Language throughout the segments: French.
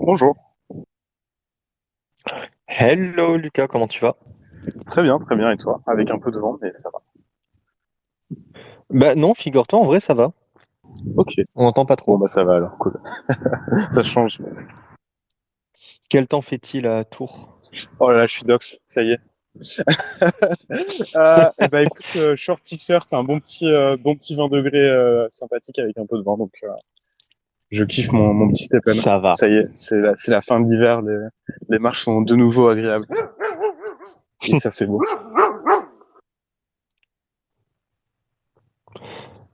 Bonjour. Hello Lucas, comment tu vas? Très bien, et toi? Avec un peu de vent, mais ça va. Bah non, figure-toi, en vrai ça va. Ok. On n'entend pas Bon, trop. bah ça va alors, cool. Ça change. Quel temps fait-il à Tours? Oh là là, je suis dox, ça y est. Et bah écoute, short t-shirt, un bon petit 20 degrés sympathique avec un peu de vent, donc je kiffe mon petit Stephen. Ça va. Ça y est, c'est la fin de l'hiver, les marches sont de nouveau agréables. Et ça, c'est beau.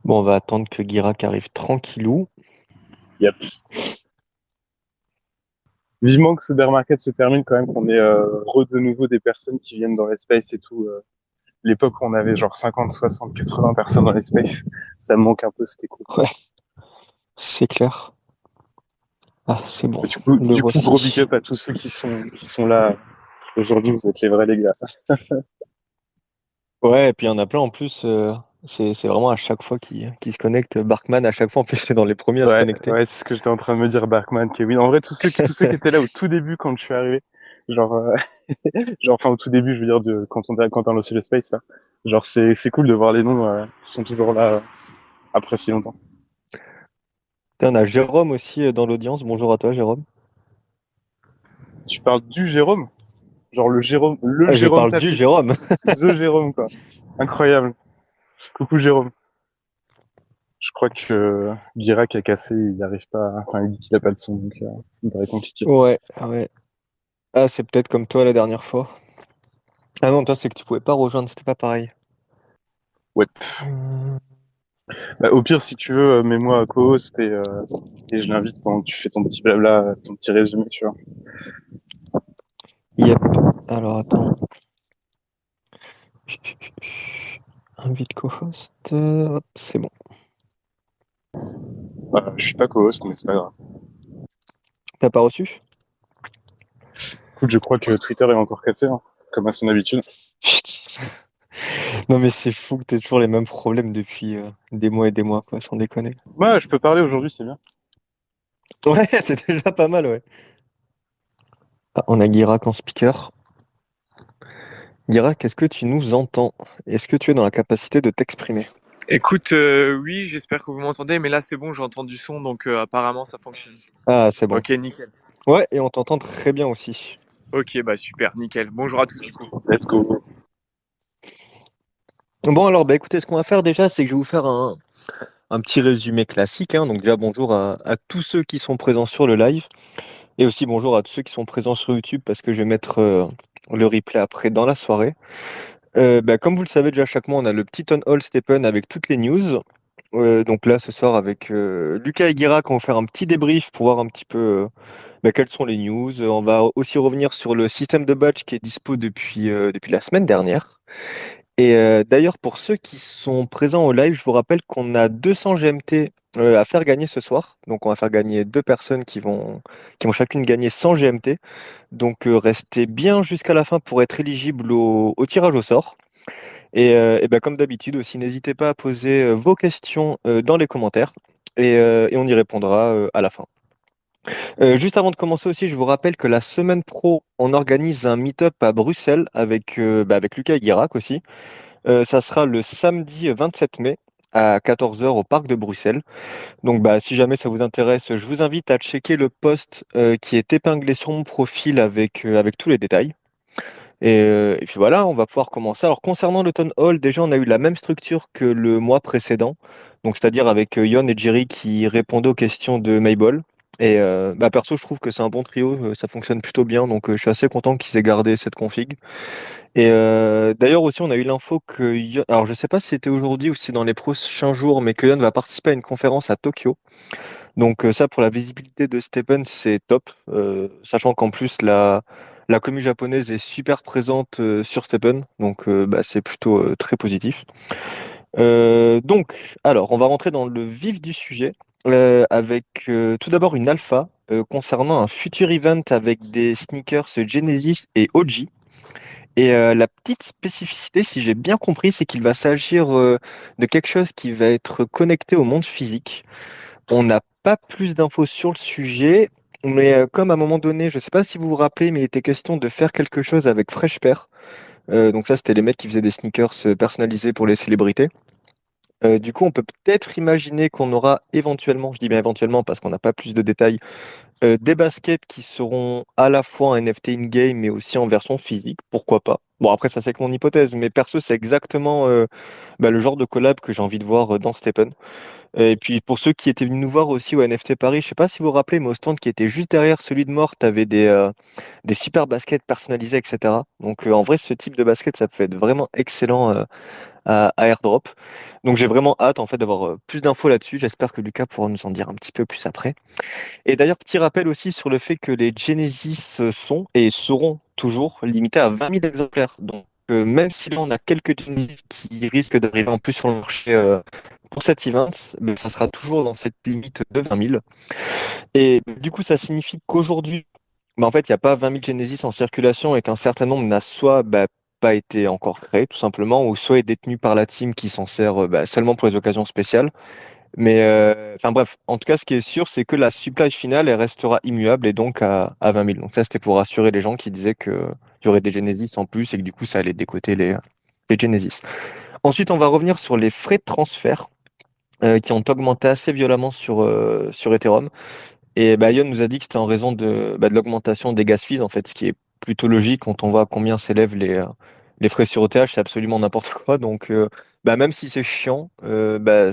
Bon, on va attendre que Guirac arrive tranquillou. Yep. Vivement que ce bear market se termine quand même, qu'on ait de nouveau des personnes qui viennent dans l'espace et tout. L'époque où on avait genre 50, 60, 80 personnes dans l'espace, ça me manque un peu, c'était cool. Ouais, c'est clair. Ah, c'est bon, le Du coup, gros big voici. up à tous ceux qui sont là aujourd'hui, vous êtes les vrais les gars. Ouais, et puis il y en a plein en plus. C'est vraiment à chaque fois qu'il se connecte. Barkman, à chaque fois en plus, c'est dans les premiers à se connecter. Ouais, c'est ce que j'étais en train de me dire, Barkman, Kevin. En vrai, tous ceux qui étaient là au tout début quand je suis arrivé, genre, genre, enfin, au tout début, je veux dire, quand on a lancé le space, là. Genre, c'est cool de voir les noms, qui sont toujours là, après si longtemps. Tiens, on a Jérôme aussi dans l'audience. Bonjour à toi, Jérôme. Tu parles du Jérôme? Genre le Ah, je Jérôme parle du Tapi. Jérôme. The Jérôme, quoi. Incroyable. Coucou Jérôme. Je crois que Guirac a cassé, il n'arrive pas, enfin, il dit qu'il a pas de son, donc ça me paraît compliqué. Ouais, ouais. Ah, c'est peut-être comme toi la dernière fois. Ah non, toi, c'est que tu pouvais pas rejoindre, c'était pas pareil. Ouais. Hum, Bah, au pire, si tu veux, mets-moi à co-host et je l'invite pendant que tu fais ton petit blabla, ton petit résumé, tu vois. Yep. Alors attends. Invite co-host. Hop, c'est bon. Je suis pas co-host, mais c'est pas grave. T'as pas reçu? Écoute, je crois que Twitter est encore cassé, hein, comme à son habitude. Putain. Non mais c'est fou que t'aies toujours les mêmes problèmes depuis des mois et des mois, quoi, sans déconner. Ouais, je peux parler aujourd'hui, c'est bien. Ouais, c'est déjà pas mal, ouais. Ah, on a Guirac en speaker. Guirac, est-ce que tu nous entends? Est-ce que tu es dans la capacité de t'exprimer? Écoute, oui, j'espère que vous m'entendez, mais là c'est bon, j'entends du son, donc apparemment ça fonctionne. Ah, c'est bon. Ok, nickel. Ouais, et on t'entend très bien aussi. Ok, bah super, nickel. Bonjour à tous du coup. Let's go. Bon alors, bah écoutez, ce qu'on va faire déjà, c'est que je vais vous faire un petit résumé classique, hein. Donc déjà, bonjour à tous ceux qui sont présents sur le live. Et aussi bonjour à tous ceux qui sont présents sur YouTube parce que je vais mettre le replay après dans la soirée. Bah, comme vous le savez déjà, chaque mois, on a le petit Town Hall Stephen avec toutes les news. Donc là, ce soir, avec Lucas et Guirac, on va faire un petit débrief pour voir un petit peu bah, quelles sont les news. On va aussi revenir sur le système de badge qui est dispo depuis la semaine dernière. Et d'ailleurs, pour ceux qui sont présents au live, je vous rappelle qu'on a 200 GMT à faire gagner ce soir. Donc, on va faire gagner deux personnes qui vont chacune gagner 100 GMT. Donc, restez bien jusqu'à la fin pour être éligible au tirage au sort. Et ben, comme d'habitude aussi, n'hésitez pas à poser vos questions dans les commentaires et on y répondra à la fin. Juste avant de commencer aussi, je vous rappelle que la semaine pro, on organise un meet-up à Bruxelles avec Lucas et Guirac aussi. Ça sera le samedi 27 mai à 14 heures au parc de Bruxelles. Donc bah, si jamais ça vous intéresse, je vous invite à checker le post qui est épinglé sur mon profil avec tous les détails. Et puis voilà, on va pouvoir commencer. Alors concernant le Town Hall, déjà on a eu la même structure que le mois précédent, donc c'est-à-dire avec Yon et Jerry qui répondaient aux questions de Mayball. Et bah, perso, je trouve que c'est un bon trio, ça fonctionne plutôt bien, donc je suis assez content qu'ils aient gardé cette config. Et d'ailleurs aussi, on a eu l'info que alors je sais pas si c'était aujourd'hui ou si c'est dans les prochains jours, mais que Yon va participer à une conférence à Tokyo. Donc ça, pour la visibilité de Stephen, c'est top, sachant qu'en plus, la commu japonaise est super présente sur Stephen, donc bah, c'est plutôt très positif. Donc, alors, on va rentrer dans le vif du sujet avec tout d'abord une alpha concernant un futur event avec des sneakers Genesis et OG. Et la petite spécificité, si j'ai bien compris, c'est qu'il va s'agir de quelque chose qui va être connecté au monde physique. On n'a pas plus d'infos sur le sujet. Mais comme à un moment donné, je sais pas si vous vous rappelez, mais il était question de faire quelque chose avec Fresh Pair. Donc ça, c'était les mecs qui faisaient des sneakers personnalisés pour les célébrités. Du coup, on peut peut-être imaginer qu'on aura éventuellement, je dis bien éventuellement parce qu'on n'a pas plus de détails, des baskets qui seront à la fois en NFT in-game mais aussi en version physique, pourquoi pas. Bon, après, ça c'est que mon hypothèse, mais perso, c'est exactement le genre de collab que j'ai envie de voir dans Stephen. Et puis pour ceux qui étaient venus nous voir aussi au NFT Paris, je sais pas si vous vous rappelez, mais au stand qui était juste derrière celui de Mort, t'avais des super baskets personnalisées, etc. Donc en vrai, ce type de basket, ça peut être vraiment excellent à airdrop. Donc j'ai vraiment hâte en fait d'avoir plus d'infos là-dessus. J'espère que Lucas pourra nous en dire un petit peu plus après. Et d'ailleurs, petit rappel aussi sur le fait que les Genesis sont et seront toujours limités à 20 000 exemplaires. Donc même si là on a quelques Genesis qui risquent d'arriver en plus sur le marché pour cet event, mais ça sera toujours dans cette limite de 20 000. Et du coup, ça signifie qu'aujourd'hui, en fait, il n'y a pas 20 000 Genesis en circulation et qu'un certain nombre n'a soit pas été encore créé, tout simplement, ou soit est détenu par la team qui s'en sert seulement pour les occasions spéciales. Mais enfin bref, en tout cas, ce qui est sûr, c'est que la supply finale, elle restera immuable et donc à 20 000. Donc ça, c'était pour rassurer les gens qui disaient qu'il y aurait des Genesis en plus et que du coup, ça allait décoter les Genesis. Ensuite, on va revenir sur les frais de transfert qui ont augmenté assez violemment sur Ethereum. Et Ion nous a dit que c'était en raison de l'augmentation des gas fees, en fait, ce qui est plutôt logique quand on voit à combien s'élèvent les frais sur ETH, c'est absolument n'importe quoi. Donc, même si c'est chiant,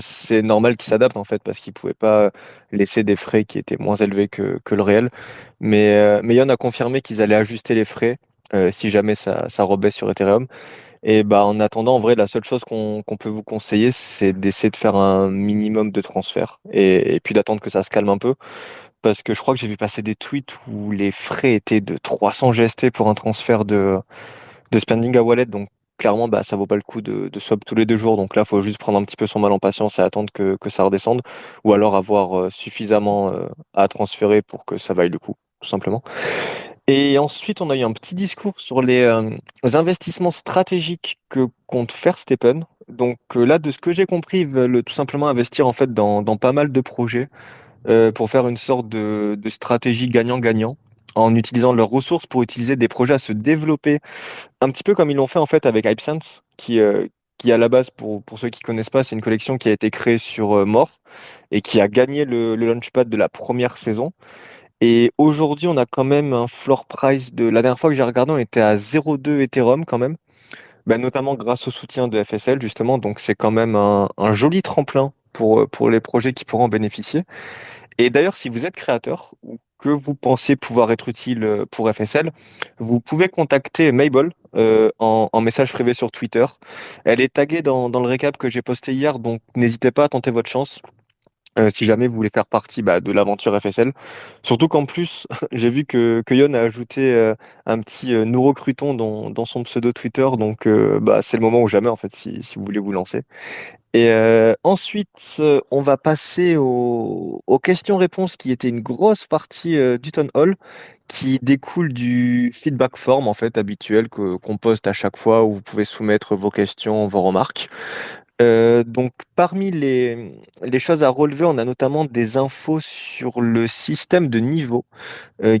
c'est normal qu'ils s'adaptent, en fait, parce qu'ils ne pouvaient pas laisser des frais qui étaient moins élevés que le réel. Mais Ion a confirmé qu'ils allaient ajuster les frais si jamais ça rebaisse sur Ethereum. Et en attendant, en vrai, la seule chose qu'on peut vous conseiller, c'est d'essayer de faire un minimum de transfert et puis d'attendre que ça se calme un peu. Parce que je crois que j'ai vu passer des tweets où les frais étaient de 300 GST pour un transfert de spending à wallet. Donc clairement, ça vaut pas le coup de swap tous les 2 jours. Donc là, il faut juste prendre un petit peu son mal en patience et attendre que ça redescende. Ou alors avoir suffisamment à transférer pour que ça vaille le coup, tout simplement. Et ensuite, on a eu un petit discours sur les investissements stratégiques que compte faire Stephen. Donc là, de ce que j'ai compris, ils veulent tout simplement investir en fait dans pas mal de projets pour faire une sorte de stratégie gagnant-gagnant en utilisant leurs ressources pour utiliser des projets à se développer, un petit peu comme ils l'ont fait en fait avec HypeSense, qui à la base, pour ceux qui connaissent pas, c'est une collection qui a été créée sur Morph et qui a gagné le Launchpad de la première saison. Et aujourd'hui, on a quand même un floor price la dernière fois que j'ai regardé, on était à 0,2 Ethereum quand même, notamment grâce au soutien de FSL justement. Donc c'est quand même un joli tremplin pour les projets qui pourront en bénéficier. Et d'ailleurs, si vous êtes créateur ou que vous pensez pouvoir être utile pour FSL, vous pouvez contacter Mabel en message privé sur Twitter. Elle est taguée dans le récap que j'ai posté hier, donc n'hésitez pas à tenter votre chance si jamais vous voulez faire partie de l'aventure FSL. Surtout qu'en plus, j'ai vu que Yon a ajouté un petit nous recrutons dans son pseudo Twitter, donc c'est le moment ou jamais en fait si vous voulez vous lancer. Et ensuite, on va passer aux questions-réponses qui étaient une grosse partie du Town Hall, qui découle du feedback form en fait habituel qu'on poste à chaque fois où vous pouvez soumettre vos questions, vos remarques. Donc parmi les choses à relever, on a notamment des infos sur le système de niveau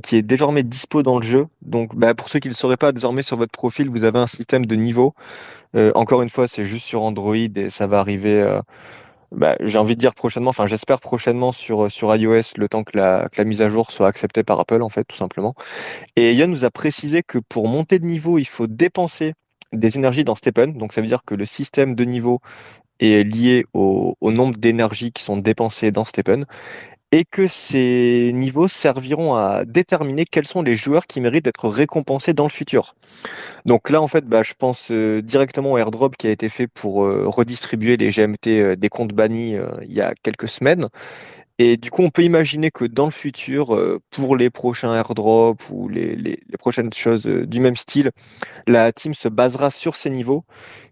qui est désormais dispo dans le jeu. Donc pour ceux qui ne le sauraient pas, désormais sur votre profil, vous avez un système de niveau. Encore une fois, c'est juste sur Android et ça va arriver. J'ai envie de dire prochainement, enfin j'espère prochainement sur iOS, le temps que la mise à jour soit acceptée par Apple, en fait, tout simplement. Et Yann nous a précisé que pour monter de niveau, il faut dépenser des énergies dans Stepen. Donc ça veut dire que le système de niveau est lié au nombre d'énergies qui sont dépensées dans Stepen. Et que ces niveaux serviront à déterminer quels sont les joueurs qui méritent d'être récompensés dans le futur. Donc là, en fait, je pense directement au airdrop qui a été fait pour redistribuer les GMT des comptes bannis il y a quelques semaines. Et du coup, on peut imaginer que dans le futur, pour les prochains airdrops ou les prochaines choses du même style, la team se basera sur ces niveaux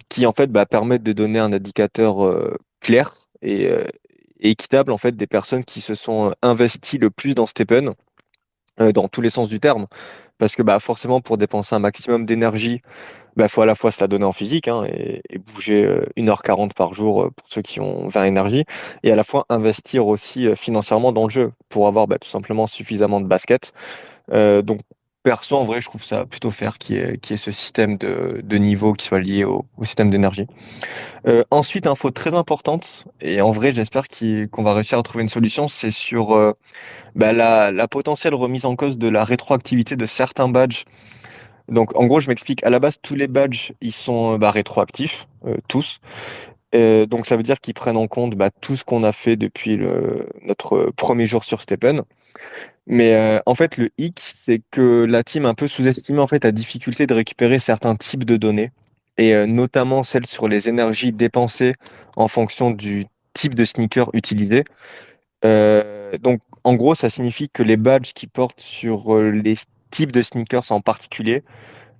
qui, en fait, permettent de donner un indicateur clair et équitable, en fait, des personnes qui se sont investies le plus dans Stepen dans tous les sens du terme. Parce que bah, forcément, pour dépenser un maximum d'énergie, bah, faut à la fois se la donner en physique hein, et bouger 1h40 par jour pour ceux qui ont 20 énergie, et à la fois investir aussi financièrement dans le jeu pour avoir bah, tout simplement suffisamment de basket. Donc, perso, en vrai, je trouve ça plutôt fair qu'il y ait ce système de niveau qui soit lié au système d'énergie. Ensuite, info très importante, et en vrai, j'espère qu'on va réussir à trouver une solution, c'est sur bah, la potentielle remise en cause de la rétroactivité de certains badges. Donc, en gros, je m'explique. À la base, tous les badges, ils sont bah, rétroactifs, tous. Donc, ça veut dire qu'ils prennent en compte bah, tout ce qu'on a fait depuis notre premier jour sur Stephen. Mais en fait, le hic, c'est que la team a un peu sous-estimé en fait la difficulté de récupérer certains types de données, et notamment celles sur les énergies dépensées en fonction du type de sneaker utilisé. Donc, en gros, ça signifie que les badges qui portent sur les types de sneakers en particulier,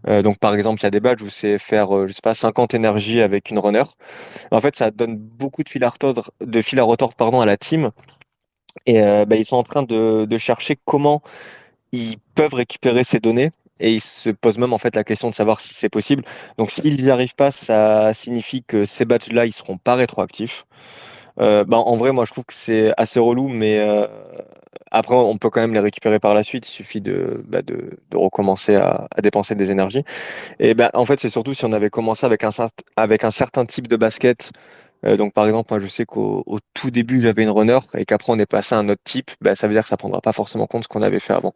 donc par exemple, il y a des badges où c'est faire, je sais pas, 50 énergies avec une runner. En fait, ça donne beaucoup de fil à retordre, pardon, à la team. Et bah, ils sont en train de chercher comment ils peuvent récupérer ces données. Et ils se posent même en fait la question de savoir si c'est possible. Donc s'ils n'y arrivent pas, ça signifie que ces badges-là, ils seront pas rétroactifs. Bah, en vrai, moi, je trouve que c'est assez relou, mais après, on peut quand même les récupérer par la suite. Il suffit de recommencer à dépenser des énergies. Et ben, en fait, c'est surtout si on avait commencé avec un certain type de basket. Donc, par exemple, moi, je sais qu'au tout début, j'avais une runner et qu'après, on est passé à un autre type. Ben, ça veut dire que ça prendra pas forcément compte ce qu'on avait fait avant.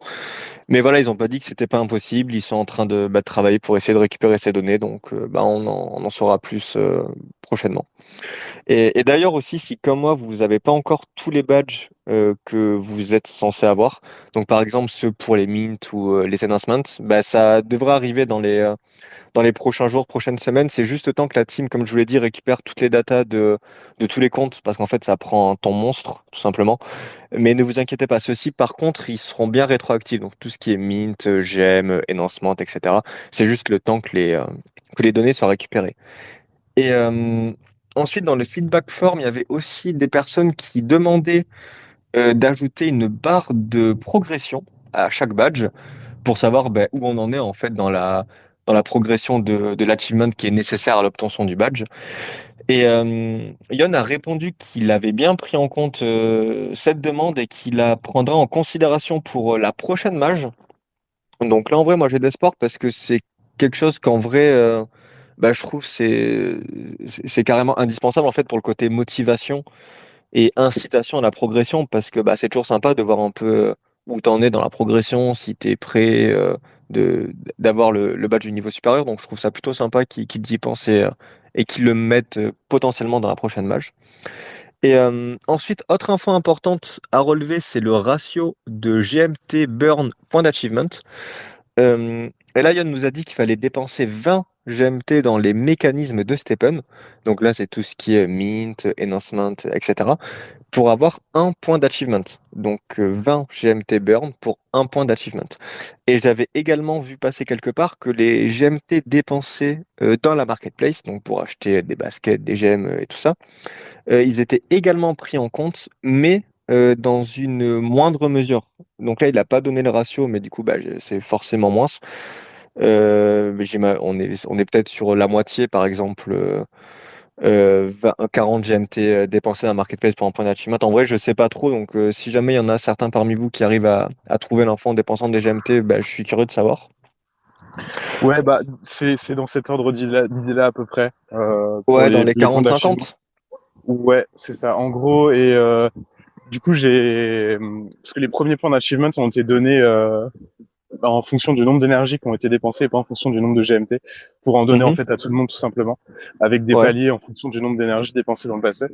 Mais voilà, ils ont pas dit que c'était pas impossible. Ils sont en train de travailler pour essayer de récupérer ces données. Donc, on en saura plus prochainement. Et d'ailleurs aussi, si comme moi, vous n'avez pas encore tous les badges que vous êtes censé avoir, donc par exemple ceux pour les mints ou les announcements, bah, ça devrait arriver dans les prochains jours, prochaines semaines. C'est juste le temps que la team, comme je vous l'ai dit, récupère toutes les datas de tous les comptes, parce qu'en fait, ça prend un temps monstre, tout simplement. Mais ne vous inquiétez pas, ceux-ci, par contre, ils seront bien rétroactifs. Donc tout ce qui est mint, gem, enhancement, etc. C'est juste le temps que les données soient récupérées. Et ensuite, dans le feedback form, il y avait aussi des personnes qui demandaient d'ajouter une barre de progression à chaque badge pour savoir ben, où on en est en fait dans la progression de l'achievement qui est nécessaire à l'obtention du badge. Et Yon a répondu qu'il avait bien pris en compte cette demande et qu'il la prendra en considération pour la prochaine mage. Donc là, en vrai, moi, j'ai de l'espoir parce que c'est quelque chose qu'en vrai, bah, je trouve c'est carrément indispensable en fait pour le côté motivation et incitation à la progression parce que bah, c'est toujours sympa de voir un peu où tu en es dans la progression, si tu es prêt d'avoir le badge du niveau supérieur. Donc je trouve ça plutôt sympa qu'ils y pensent et qu'ils le mettent potentiellement dans la prochaine mage. Et ensuite, autre info importante à relever, c'est le ratio de GMT burn point d'achievement. Et là, Yann nous a dit qu'il fallait dépenser 20 GMT dans les mécanismes de Stepen. Donc là, c'est tout ce qui est mint, enhancement, etc. Pour avoir un point d'achievement. Donc 20 GMT burn pour un point d'achievement. Et j'avais également vu passer quelque part que les GMT dépensés dans la marketplace, donc pour acheter des baskets, des gemmes et tout ça, ils étaient également pris en compte, mais dans une moindre mesure. Donc là, il n'a pas donné le ratio, mais du coup, bah, c'est forcément moins. Mais on est peut-être sur la moitié, par exemple, 40 GMT dépensés dans la marketplace pour un point d'achievement. En vrai, je sais pas trop, donc si jamais il y en a certains parmi vous qui arrivent à trouver l'info en dépensant des GMT, bah, je suis curieux de savoir. Ouais, bah, c'est dans cet ordre d'idée-là à peu près, pour Ouais, dans les les points d'achievement. 40-50. Ouais, c'est ça. En gros, et du coup, parce que les premiers points d'achievement ont été donnés en fonction du nombre d'énergie qui ont été dépensées et pas en fonction du nombre de GMT, pour en donner en Mhm. fait à tout le monde tout simplement, avec des Ouais. paliers en fonction du nombre d'énergie dépensées dans le passé.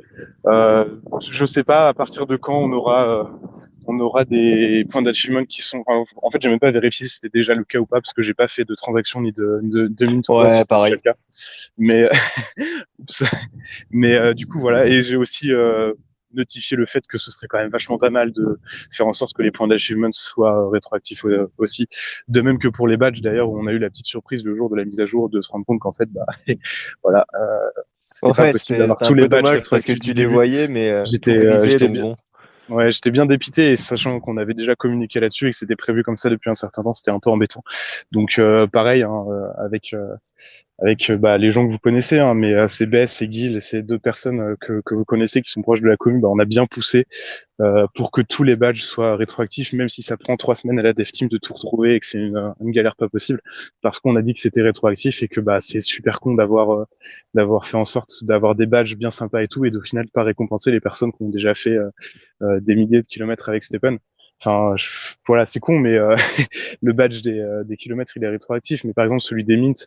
Je sais pas à partir de quand on aura des points d'achievement qui sont. Enfin, en fait, j'ai même pas vérifié si c'était déjà le cas ou pas parce que j'ai pas fait de transaction ni de mint ou quoi si Ouais, c'était déjà pareil. le cas. Mais mais du coup voilà, et j'ai aussi notifié le fait que ce serait quand même vachement pas mal de faire en sorte que les points d'achievement soient rétroactifs aussi. De même que pour les badges d'ailleurs, où on a eu la petite surprise le jour de la mise à jour de se rendre compte qu'en fait, bah voilà, c'était pas Ouais, possible c'était d'avoir c'était un tous les peu badges dommage parce que rétroactifs tu du les début. voyais, mais tout J'étais grisé, j'étais donc bien. bon. Ouais, j'étais bien dépité et sachant qu'on avait déjà communiqué là-dessus et que c'était prévu comme ça depuis un certain temps, c'était un peu embêtant. Donc pareil, hein, avec bah, les gens que vous connaissez, hein, mais c'est Bess, c'est Guil, c'est deux personnes que vous connaissez qui sont proches de la commune, bah, on a bien poussé pour que tous les badges soient rétroactifs, même si ça prend 3 semaines à la dev team de tout retrouver et que c'est une galère pas possible, parce qu'on a dit que c'était rétroactif et que bah c'est super con d'avoir fait en sorte d'avoir des badges bien sympas et tout, et de, au final pas récompenser les personnes qui ont déjà fait des milliers de kilomètres avec Stephen. Enfin, voilà, c'est con, mais le badge des kilomètres, il est rétroactif. Mais par exemple, celui des mints,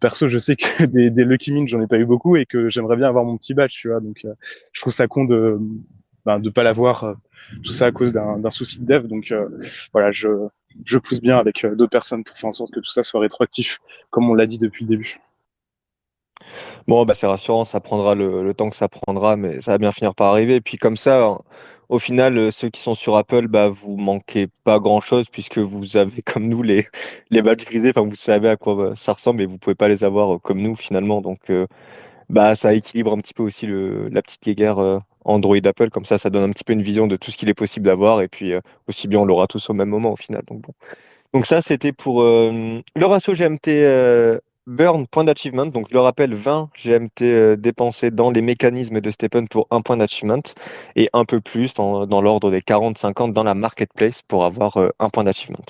perso, je sais que des Lucky Mint, j'en ai pas eu beaucoup et que j'aimerais bien avoir mon petit badge, tu vois. Donc, je trouve ça con de pas l'avoir, tout ça à cause d'un souci de dev. Donc, voilà, je pousse bien avec d'autres personnes pour faire en sorte que tout ça soit rétroactif, comme on l'a dit depuis le début. Bon, bah, c'est rassurant, ça prendra le temps que ça prendra, mais ça va bien finir par arriver. Et puis comme ça, au final, ceux qui sont sur Apple, bah, vous manquez pas grand-chose puisque vous avez comme nous les badges grisés, enfin, vous savez à quoi ça ressemble et vous pouvez pas les avoir comme nous finalement. Donc, bah, ça équilibre un petit peu aussi la petite guéguerre Android Apple. Comme ça donne un petit peu une vision de tout ce qu'il est possible d'avoir. Et puis aussi bien, on l'aura tous au même moment au final. Donc bon. Donc ça, c'était pour le ratio GMT burn point d'achievement. Donc je le rappelle, 20 GMT dépensés dans les mécanismes de Stephen pour un point d'achievement et un peu plus dans l'ordre des 40-50 dans la marketplace pour avoir un point d'achievement.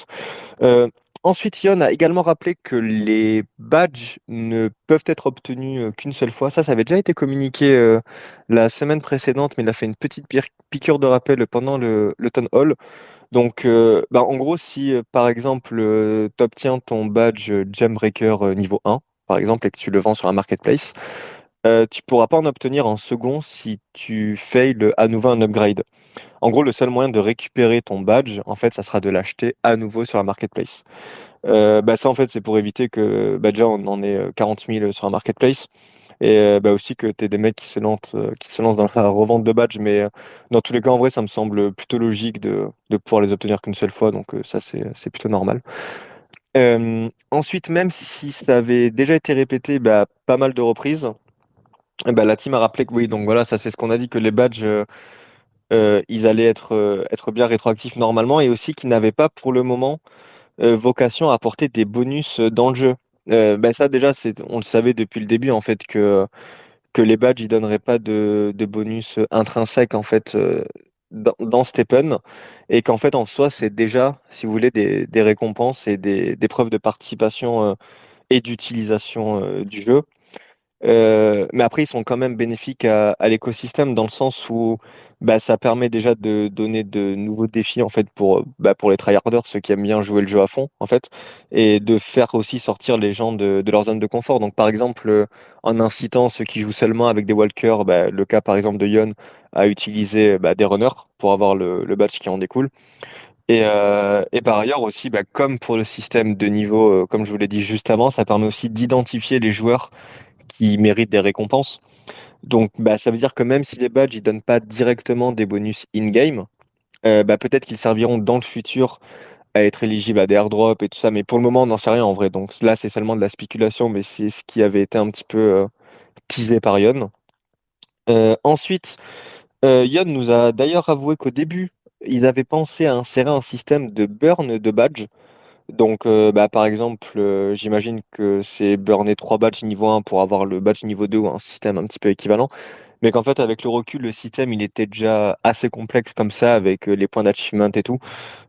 Euh, Ensuite, Yon a également rappelé que les badges ne peuvent être obtenus qu'une seule fois. Ça avait déjà été communiqué la semaine précédente, mais il a fait une petite piqûre de rappel pendant le Town Hall. Donc, bah, en gros, si par exemple, tu obtiens ton badge Gembreaker niveau 1, par exemple, et que tu le vends sur un marketplace, tu pourras pas en obtenir un second si tu fails à nouveau un upgrade. En gros, le seul moyen de récupérer ton badge, en fait, ça sera de l'acheter à nouveau sur un marketplace. Bah, ça, en fait, c'est pour éviter que bah, déjà on en ait 40 000 sur un marketplace. Et bah, aussi que tu aies des mecs qui se lancent dans la revente de badges. Mais dans tous les cas, en vrai, ça me semble plutôt logique de pouvoir les obtenir qu'une seule fois. Donc ça, c'est plutôt normal. Ensuite, même si ça avait déjà été répété bah, pas mal de reprises, bah, la team a rappelé que oui, donc voilà, ça c'est ce qu'on a dit, que les badges, ils allaient être bien rétroactifs normalement et aussi qu'ils n'avaient pas pour le moment vocation à apporter des bonus dans le jeu. Bah, ça déjà, on le savait depuis le début en fait que les badges ils donneraient pas de bonus intrinsèques en fait dans Stephen et qu'en fait en soi c'est déjà, si vous voulez, des récompenses et des preuves de participation et d'utilisation du jeu. Mais après, ils sont quand même bénéfiques à l'écosystème dans le sens où bah, ça permet déjà de donner de nouveaux défis en fait pour les tryharders, ceux qui aiment bien jouer le jeu à fond en fait, et de faire aussi sortir les gens de leur zone de confort. Donc par exemple, en incitant ceux qui jouent seulement avec des walkers, bah, le cas par exemple de Yon, à utiliser bah, des runners pour avoir le badge qui en découle. Et par ailleurs aussi, bah, comme pour le système de niveau, comme je vous l'ai dit juste avant, ça permet aussi d'identifier les joueurs qui méritent des récompenses. Donc, bah, ça veut dire que même si les badges ne donnent pas directement des bonus in-game, bah, peut-être qu'ils serviront dans le futur à être éligibles à des airdrops et tout ça. Mais pour le moment, on n'en sait rien en vrai. Donc là, c'est seulement de la spéculation, mais c'est ce qui avait été un petit peu teasé par Yon. Ensuite, Yon nous a d'ailleurs avoué qu'au début, ils avaient pensé à insérer un système de burn de badge. Donc, bah, par exemple, j'imagine que c'est burner 3 badges niveau 1 pour avoir le badge niveau 2 ou un système un petit peu équivalent. Mais qu'en fait, avec le recul, le système, il était déjà assez complexe comme ça, avec les points d'achievement et tout.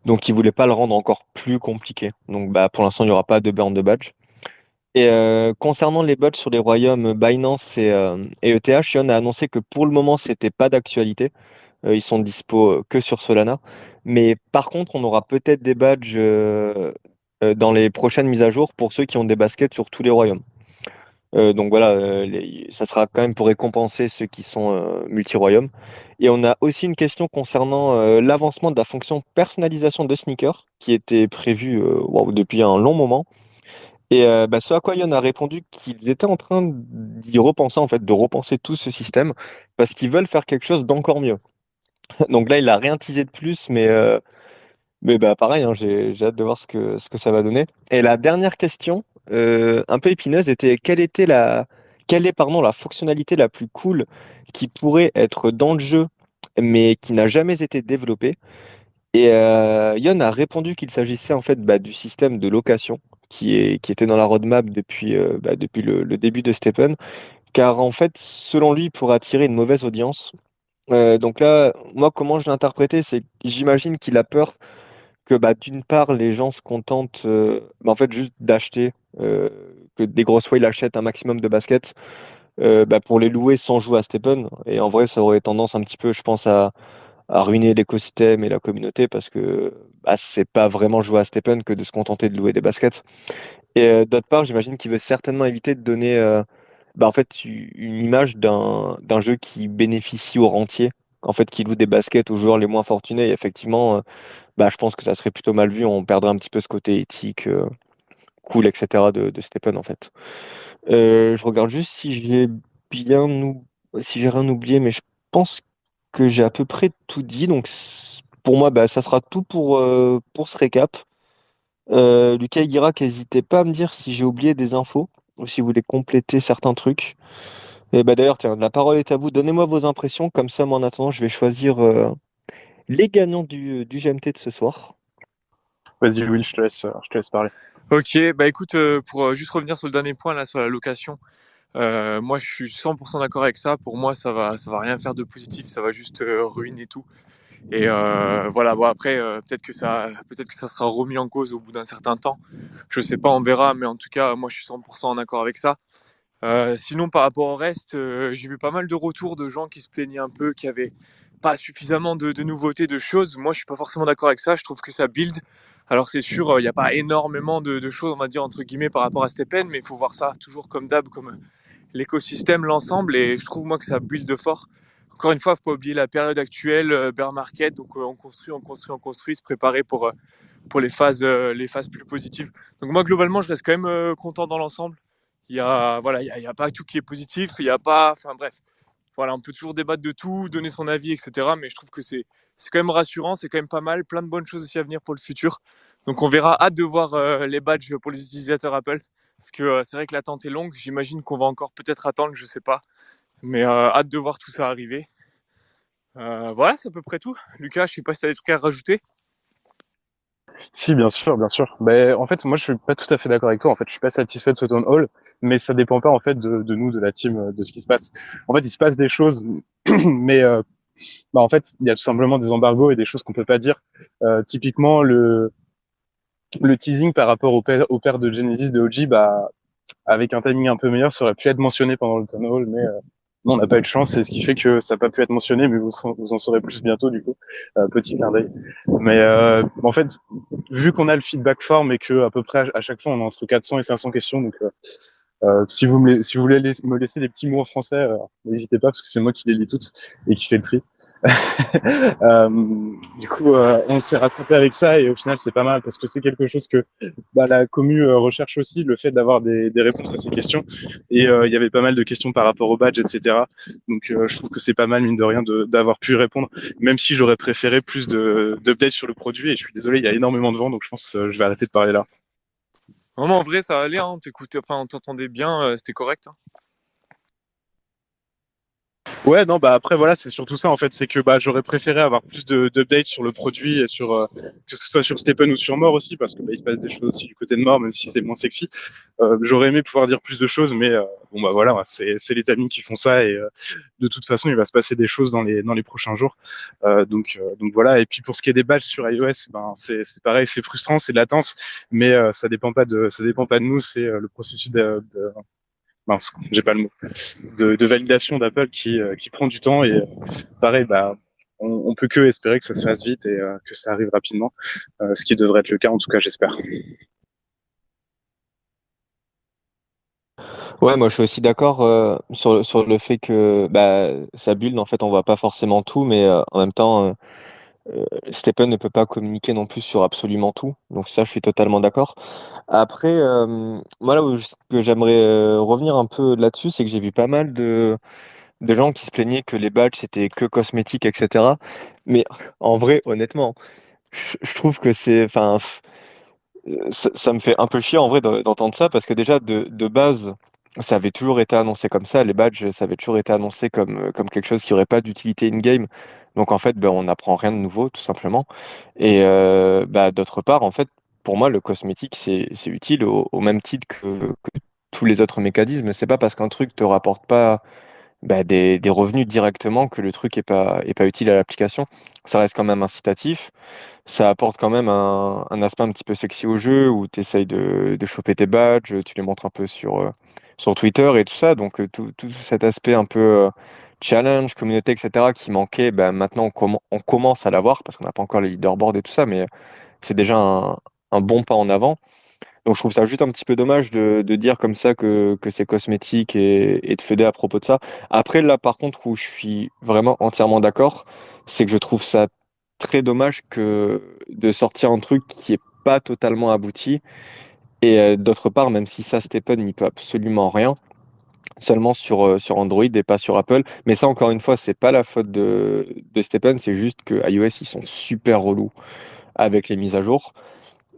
Donc, il voulait pas le rendre encore plus compliqué. Donc, bah, pour l'instant, il n'y aura pas de burn de badge. Et concernant les badges sur les royaumes Binance et ETH, Ion a annoncé que pour le moment, c'était pas d'actualité. Ils sont dispo que sur Solana. Mais par contre, on aura peut-être des badges dans les prochaines mises à jour pour ceux qui ont des baskets sur tous les royaumes. Donc voilà, ça sera quand même pour récompenser ceux qui sont multi-royaumes. Et on a aussi une question concernant l'avancement de la fonction personnalisation de sneakers qui était prévue waouh, depuis un long moment. Et bah, ce à quoi Yon a répondu qu'ils étaient en train d'y repenser, en fait, de repenser tout ce système parce qu'ils veulent faire quelque chose d'encore mieux. Donc là, il a rien teasé de plus, mais bah, pareil, hein, j'ai hâte de voir ce que ça va donner. Et la dernière question, un peu épineuse, était quelle est, pardon, la fonctionnalité la plus cool qui pourrait être dans le jeu mais qui n'a jamais été développé. Et Ion a répondu qu'il s'agissait en fait du système de location qui était dans la roadmap depuis le début de Stephen, car en fait, selon lui, pour attirer une mauvaise audience. Donc là, moi, comment je l'ai interprété, c'est que j'imagine qu'il a peur que d'une part, les gens se contentent en fait juste d'acheter, que des grosses whales achètent un maximum de baskets pour les louer sans jouer à Stephen. Et en vrai, ça aurait tendance un petit peu, je pense, à ruiner l'écosystème et la communauté parce que c'est pas vraiment jouer à Stephen que de se contenter de louer des baskets. Et d'autre part, j'imagine qu'il veut certainement éviter de donner en fait une image d'un jeu qui bénéficie aux rentiers, en fait qui loue des baskets aux joueurs les moins fortunés. Et effectivement, je pense que ça serait plutôt mal vu. On perdrait un petit peu ce côté éthique, cool, etc. de Stephen en fait. Je regarde juste si j'ai rien oublié, mais je pense que j'ai à peu près tout dit. Donc pour moi, ça sera tout pour ce récap. Lucas et Guirac, n'hésitez pas à me dire si j'ai oublié des infos ou si vous voulez compléter certains trucs. Et d'ailleurs, tiens, la parole est à vous. Donnez-moi vos impressions. Comme ça, moi, en attendant, je vais choisir les gagnants du GMT de ce soir. Vas-y, Will, je te laisse parler. Ok, bah écoute, pour juste revenir sur le dernier point là sur la location, moi je suis 100% d'accord avec ça. Pour moi, ça va rien faire de positif, ça va juste ruiner tout. Et voilà, bon après, peut-être que ça sera remis en cause au bout d'un certain temps. Je sais pas, on verra, mais en tout cas, moi je suis 100% en accord avec ça. Sinon, par rapport au reste, j'ai vu pas mal de retours de gens qui se plaignaient un peu, qui avaient pas suffisamment de nouveautés, de choses. Moi, je suis pas forcément d'accord avec ça. Je trouve que ça build. Alors, c'est sûr, il n'y a pas énormément de choses, on va dire, entre guillemets, par rapport à Stephen, mais il faut voir ça toujours comme d'hab, comme l'écosystème, l'ensemble. Et je trouve, moi, que ça build fort. Encore une fois, il ne faut pas oublier la période actuelle, bear market. Donc, on construit, on construit, on construit, se préparer pour les phases plus positives. Donc moi, globalement, je reste quand même content dans l'ensemble. Il y a pas tout qui est positif, il y a pas, enfin bref, voilà, on peut toujours débattre de tout, donner son avis, etc. Mais je trouve que c'est quand même rassurant, c'est quand même pas mal, plein de bonnes choses aussi à venir pour le futur. Donc on verra, hâte de voir les badges pour les utilisateurs Apple, parce que c'est vrai que l'attente est longue. J'imagine qu'on va encore peut-être attendre, je sais pas, mais hâte de voir tout ça arriver. Voilà, c'est à peu près tout. Lucas, je sais pas si tu as des trucs à rajouter. Si, bien sûr, bien sûr. Ben, en fait, moi, je suis pas tout à fait d'accord avec toi. En fait, je suis pas satisfait de ce town hall, mais ça dépend pas en fait de nous, de la team, de ce qui se passe. En fait, il se passe des choses, mais en fait, il y a tout simplement des embargos et des choses qu'on peut pas dire. Typiquement, le teasing par rapport au père de Genesis de OG, avec un timing un peu meilleur, ça aurait pu être mentionné pendant le town hall, mais non, on n'a pas eu de chance, c'est ce qui fait que ça n'a pas pu être mentionné, mais vous en saurez plus bientôt du coup. Petit clin d'œil. Mais en fait, vu qu'on a le feedback form et que à peu près à chaque fois on a entre 400 et 500 questions, donc si vous voulez me laisser des petits mots en français, n'hésitez pas parce que c'est moi qui les lis toutes et qui fais le tri. euh, du coup, on s'est rattrapé avec ça et au final c'est pas mal parce que c'est quelque chose que la commu recherche aussi, le fait d'avoir des réponses à ces questions. Et il y avait pas mal de questions par rapport au badge, etc. Donc je trouve que c'est pas mal mine de rien d'avoir pu répondre, même si j'aurais préféré plus d'updates sur le produit. Et je suis désolé, il y a énormément de vent, donc je pense que je vais arrêter de parler là. Vraiment, en vrai, ça allait, hein, on t'entendait bien, c'était correct, hein. Ouais, non, après voilà, c'est surtout ça en fait, c'est que j'aurais préféré avoir plus d'updates sur le produit et sur que ce soit sur Stephen ou sur Mort aussi, parce que il se passe des choses aussi du côté de Mort, même si c'est moins sexy. J'aurais aimé pouvoir dire plus de choses, mais voilà, c'est les timings qui font ça et de toute façon, il va se passer des choses dans les prochains jours. Donc voilà. Et puis pour ce qui est des badges sur iOS, c'est pareil, c'est frustrant, c'est de latence, mais ça dépend pas de nous, c'est le processus mince, j'ai pas le mot, de validation d'Apple qui prend du temps et pareil, on peut que espérer que ça se fasse vite et que ça arrive rapidement, ce qui devrait être le cas en tout cas, j'espère. Ouais, moi je suis aussi d'accord sur le fait que ça build, en fait, on voit pas forcément tout, mais en même temps, Stephen ne peut pas communiquer non plus sur absolument tout. Donc ça, je suis totalement d'accord. Après, moi là où que j'aimerais revenir un peu là-dessus, c'est que j'ai vu pas mal de gens qui se plaignaient que les badges c'était que cosmétique, etc. Mais en vrai, honnêtement, je trouve que ça me fait un peu chier en vrai d'entendre ça parce que déjà de base, ça avait toujours été annoncé comme ça. Les badges, ça avait toujours été annoncé comme quelque chose qui aurait pas d'utilité in-game. Donc en fait, ben, on n'apprend rien de nouveau, tout simplement. Et bah, d'autre part, en fait, pour moi, le cosmétique, c'est utile au même titre que tous les autres mécanismes. C'est pas parce qu'un truc te rapporte pas bah, des revenus directement que le truc est pas utile à l'application. Ça reste quand même incitatif. Ça apporte quand même un aspect un petit peu sexy au jeu où tu essayes de choper tes badges, tu les montres un peu sur Twitter et tout ça. Donc tout cet aspect un peu challenge, communauté, etc. qui manquait, bah, maintenant on commence à l'avoir parce qu'on n'a pas encore les leaderboards et tout ça, mais c'est déjà un bon pas en avant. Donc je trouve ça juste un petit peu dommage de dire comme ça que c'est cosmétique et de feuder à propos de ça. Après, là, par contre, où je suis vraiment entièrement d'accord, c'est que je trouve ça très dommage que de sortir un truc qui est pas totalement abouti. Et d'autre part, même si ça, Stephen n'y peut absolument rien, seulement sur Android et pas sur Apple. Mais ça, encore une fois, c'est pas la faute de Stephen, c'est juste que iOS, ils sont super relous avec les mises à jour.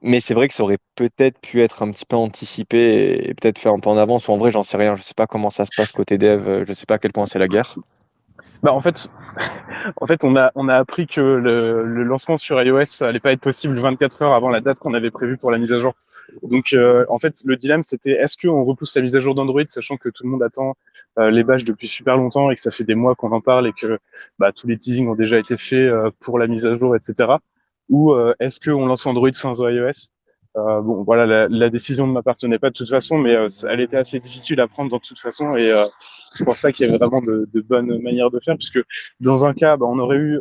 Mais c'est vrai que ça aurait peut-être pu être un petit peu anticipé et peut-être fait un peu en avance. Ou en vrai, j'en sais rien. Je sais pas comment ça se passe côté dev. Je sais pas à quel point c'est la guerre. Bah en fait, on a appris que le lancement sur iOS allait pas être possible 24 heures avant la date qu'on avait prévue pour la mise à jour. Donc, en fait, le dilemme, c'était est-ce qu'on repousse la mise à jour d'Android, sachant que tout le monde attend les badges depuis super longtemps et que ça fait des mois qu'on en parle et que bah, tous les teasings ont déjà été faits pour la mise à jour, etc. Ou est-ce qu'on lance Android sans iOS? Bon, voilà, la décision ne m'appartenait pas de toute façon, mais elle était assez difficile à prendre de toute façon et je pense pas qu'il y ait vraiment de bonnes manières de faire, puisque dans un cas, bah, on aurait eu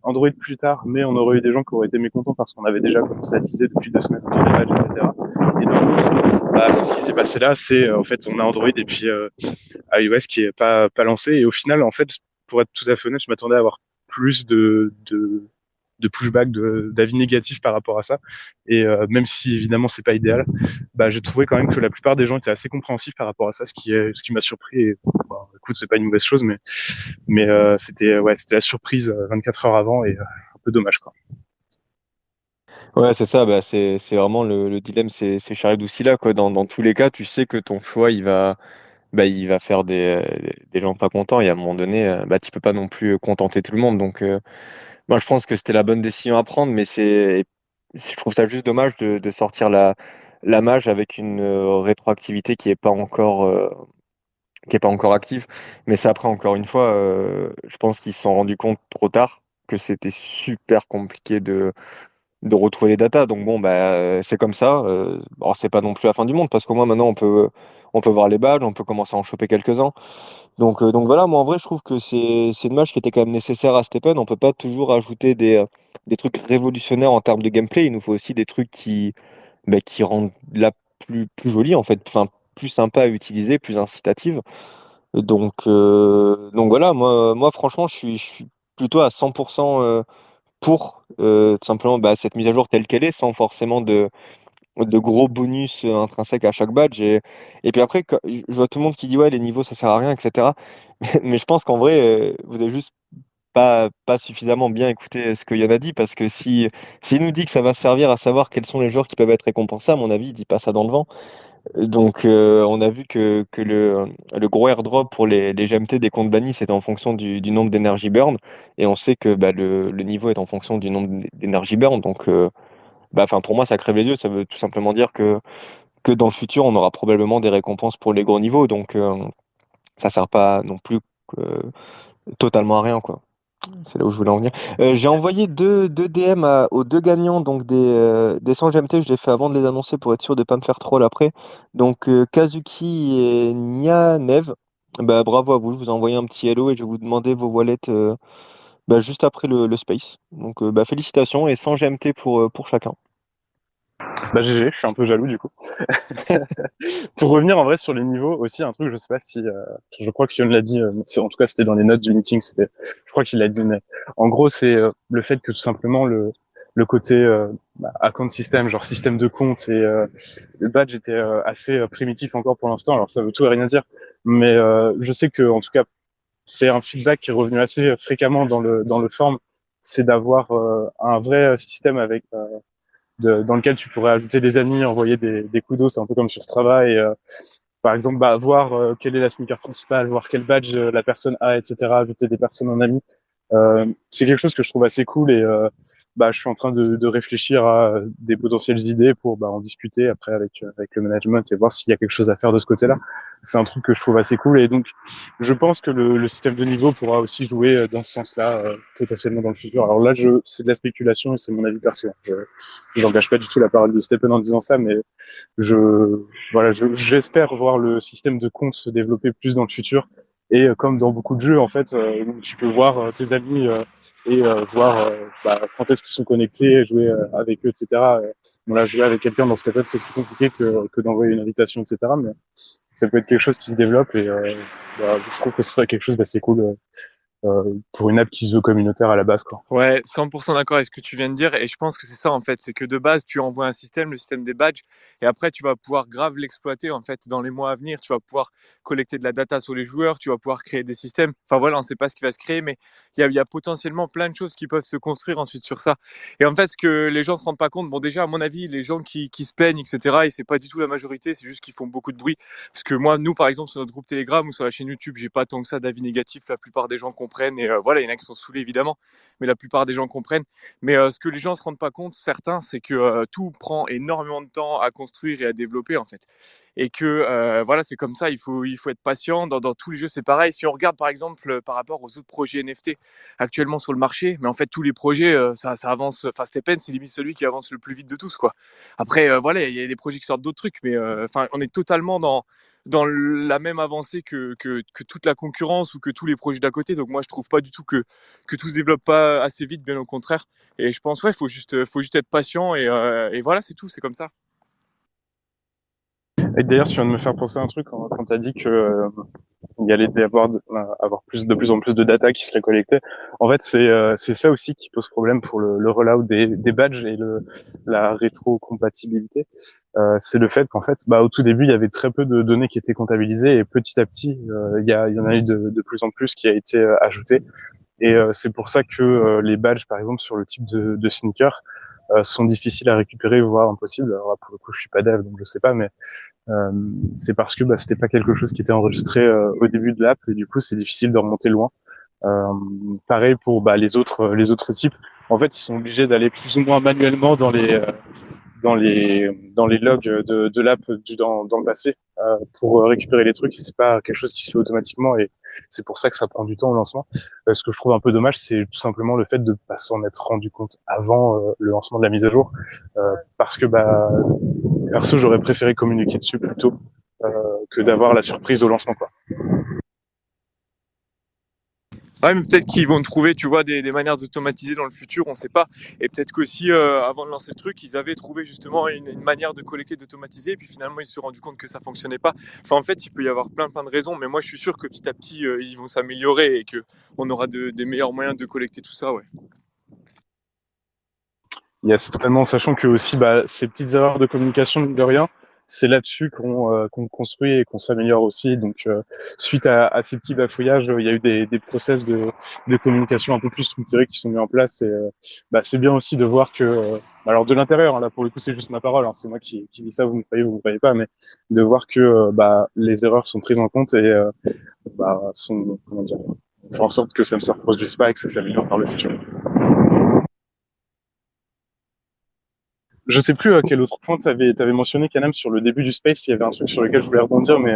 Android plus tard, mais on aurait eu des gens qui auraient été mécontents parce qu'on avait déjà commencé à teaser depuis 2 semaines dans les badges, etc. Et dans l'autre, bah, c'est ce qui s'est passé là, c'est en fait on a Android et puis iOS qui est pas lancé, et au final, en fait, pour être tout à fait honnête, je m'attendais à avoir plus de pushback, d'avis négatifs par rapport à ça. Et même si évidemment c'est pas idéal, bah, j'ai trouvé quand même que la plupart des gens étaient assez compréhensifs par rapport à ça, ce qui m'a surpris. Et, bah, écoute, c'est pas une mauvaise chose, mais c'était ouais, c'était la surprise 24 heures avant et un peu dommage quoi. Ouais, c'est ça. Bah, c'est vraiment le dilemme. C'est Charles là quoi. Dans tous les cas, tu sais que ton choix, il va faire des gens pas contents. Et à un moment donné, bah, tu peux pas non plus contenter tout le monde. Donc, moi, je pense que c'était la bonne décision à prendre. Mais je trouve ça juste dommage de sortir la mage avec une rétroactivité qui est pas encore active. Mais c'est après, encore une fois, je pense qu'ils se sont rendus compte trop tard que c'était super compliqué de retrouver les datas. Donc bon, bah, c'est comme ça. Alors, c'est pas non plus la fin du monde parce qu'au moins maintenant, on peut voir les badges, on peut commencer à en choper quelques-uns. Donc voilà, moi en vrai, je trouve que c'est une match qui était quand même nécessaire à Stepen. On peut pas toujours ajouter des trucs révolutionnaires en termes de gameplay. Il nous faut aussi des trucs qui rendent la plus jolie, en fait, enfin, plus sympa à utiliser, plus incitative. Donc voilà, moi franchement, je suis plutôt à 100% pour tout simplement bah, cette mise à jour telle qu'elle est, sans forcément de gros bonus intrinsèques à chaque badge. Et puis après, je vois tout le monde qui dit ouais, les niveaux ça sert à rien, etc. Mais je pense qu'en vrai, vous avez juste pas suffisamment bien écouté ce que Yann a dit, parce que s'il nous dit que ça va servir à savoir quels sont les joueurs qui peuvent être récompensés, à mon avis, il dit pas ça dans le vent. Donc, on a vu que le gros airdrop pour les GMT des comptes bannis, c'était en fonction du nombre d'énergie burn. Et on sait que bah, le niveau est en fonction du nombre d'énergie burn. Donc, bah, pour moi, ça crève les yeux. Ça veut tout simplement dire que dans le futur, on aura probablement des récompenses pour les gros niveaux. Donc, ça sert pas non plus euh, totalement à rien, quoi. C'est là où je voulais en venir. J'ai envoyé deux DM aux deux gagnants donc des 100 GMT. Je l'ai fait avant de les annoncer pour être sûr de ne pas me faire troll après. Donc Kazuki et Nianev. Bah, bravo à vous. Je vous ai envoyé un petit hello et je vais vous demander vos wallets bah, juste après le space. Donc bah, félicitations et 100 GMT pour chacun. Bah GG, je suis un peu jaloux du coup. Pour revenir en vrai sur les niveaux aussi, un truc, je sais pas si, je crois que Yon l'a dit, en tout cas c'était dans les notes du meeting, je crois qu'il l'a dit, mais en gros c'est le fait que tout simplement le côté account system, genre système de compte et le badge était assez primitif encore pour l'instant. Alors ça veut tout et rien dire, mais je sais que en tout cas c'est un feedback qui est revenu assez fréquemment dans le forum, c'est d'avoir un vrai système avec dans lequel tu pourrais ajouter des amis, envoyer des coups d'eau, c'est un peu comme sur Strava, et par exemple voir quelle est la sneaker principale, voir quel badge la personne a, etc., ajouter des personnes en ami. C'est quelque chose que je trouve assez cool et je suis en train de réfléchir à des potentielles idées pour en discuter après avec le management et voir s'il y a quelque chose à faire de ce côté-là. C'est un truc que je trouve assez cool et donc je pense que le système de niveau pourra aussi jouer dans ce sens-là potentiellement dans le futur. Alors là, c'est de la spéculation et c'est mon avis perso. J'engage pas du tout la parole de Stephen en disant ça, mais je j'espère voir le système de compte se développer plus dans le futur. Et comme dans beaucoup de jeux, en fait, où tu peux voir tes amis et voir quand est-ce qu'ils sont connectés, jouer avec eux, etc. Bon, là, jouer avec quelqu'un dans cette époque, c'est plus compliqué que d'envoyer une invitation, etc. Mais ça peut être quelque chose qui se développe et je trouve que ce serait quelque chose d'assez cool pour une app qui se veut communautaire à la base, quoi. Ouais, 100% d'accord avec ce que tu viens de dire. Et je pense que c'est ça, en fait. C'est que de base, tu envoies un système, le système des badges, et après, tu vas pouvoir grave l'exploiter, en fait, dans les mois à venir. Tu vas pouvoir collecter de la data sur les joueurs, tu vas pouvoir créer des systèmes. Enfin, voilà, on ne sait pas ce qui va se créer, mais il y a potentiellement plein de choses qui peuvent se construire ensuite sur ça. Et en fait, ce que les gens ne se rendent pas compte, bon, déjà, à mon avis, les gens qui se plaignent, etc., et c'est pas du tout la majorité, c'est juste qu'ils font beaucoup de bruit. Parce que moi, nous, par exemple, sur notre groupe Telegram ou sur la chaîne YouTube, j'ai pas tant que ça d'avis négatifs. La plupart des gens comprennent, et voilà, il y en a qui sont saoulés, évidemment, mais la plupart des gens comprennent. Mais ce que les gens ne se rendent pas compte, certains, c'est que tout prend énormément de temps à construire et à développer, en fait. Et que voilà, c'est comme ça, il faut être patient. Dans tous les jeux, c'est pareil. Si on regarde, par exemple, par rapport aux autres projets NFT actuellement sur le marché, mais en fait, tous les projets, ça avance. Enfin, Stephen, c'est limite celui qui avance le plus vite de tous, quoi. Après, voilà, il y a des projets qui sortent d'autres trucs, mais enfin, on est totalement dans la même avancée que toute la concurrence ou que tous les projets d'à côté. Donc moi, je trouve pas du tout que tout se développe pas assez vite, bien au contraire. Et je pense, ouais, faut juste être patient et voilà, c'est tout, c'est comme ça. Et d'ailleurs, tu viens de me faire penser à un truc quand tu as dit que il y allait avoir plus en plus de data qui serait collectée. En fait, c'est ça aussi qui pose problème pour le rollout des badges et la rétrocompatibilité. C'est le fait qu'en fait, au tout début, il y avait très peu de données qui étaient comptabilisées et petit à petit, il y en a eu de plus en plus qui a été ajouté. Et c'est pour ça que les badges, par exemple, sur le type de sneaker, sont difficiles à récupérer, voire impossibles. Alors là, pour le coup, je suis pas dev, donc je sais pas, mais euh, c'est parce que c'était pas quelque chose qui était enregistré au début de l'app et du coup c'est difficile de remonter loin. Euh, Pareil pour les autres types. En fait, ils sont obligés d'aller plus ou moins manuellement dans les logs de l'app dans le passé pour récupérer les trucs. C'est pas quelque chose qui se fait automatiquement et c'est pour ça que ça prend du temps au lancement. Ce que je trouve un peu dommage, c'est tout simplement le fait de pas s'en être rendu compte avant le lancement de la mise à jour, parce que perso j'aurais préféré communiquer dessus plutôt que d'avoir la surprise au lancement, quoi. Ouais, mais peut-être qu'ils vont trouver, tu vois, des manières d'automatiser dans le futur, on sait pas. Et peut-être qu'aussi, avant de lancer le truc, ils avaient trouvé justement une manière de collecter, d'automatiser, et puis finalement, ils se sont rendus compte que ça fonctionnait pas. Enfin, en fait, il peut y avoir plein de raisons, mais moi, je suis sûr que petit à petit, ils vont s'améliorer et que on aura des meilleurs moyens de collecter tout ça, ouais. Yes, totalement, sachant que aussi ces petites erreurs de communication, mine de rien, c'est là-dessus qu'on construit et qu'on s'améliore aussi. Donc, suite à ces petits bafouillages, il y a eu des process de communication un peu plus structurés qui sont mis en place. Et c'est bien aussi de voir que, alors de l'intérieur, hein, là pour le coup, c'est juste ma parole, hein, c'est moi qui dis ça, vous ne croyez pas, mais de voir que les erreurs sont prises en compte et sont, comment dire, faire en sorte que ça ne se reproduise pas et que ça s'améliore par le futur. Je sais plus à quel autre point t'avais mentionné, Canam, sur le début du space. Il y avait un truc sur lequel je voulais rebondir, mais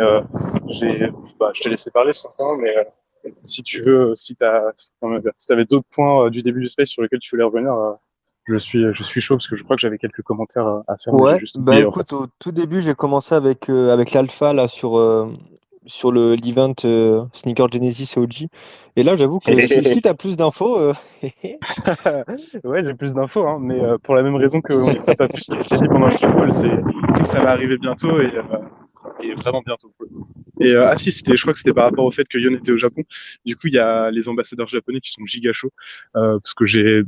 je t'ai laissé parler simplement. Mais si tu veux, si t'avais d'autres points du début du space sur lesquels tu voulais revenir, je suis chaud parce que je crois que j'avais quelques commentaires à faire, mais j'ai Ouais, juste bah oublié en écoute, fait. au tout début, j'ai commencé avec l'alpha là sur l'event Sneaker Genesis et OG. Et là, j'avoue que si tu as plus d'infos, Ouais, j'ai plus d'infos, hein, mais pour la même raison qu'on n'écoute pas plus ce qui a été dit pendant le call, c'est que ça va arriver bientôt et vraiment bientôt. Et si, je crois que c'était par rapport au fait que Yon était au Japon. Du coup, il y a les ambassadeurs japonais qui sont giga chauds, parce que j'ai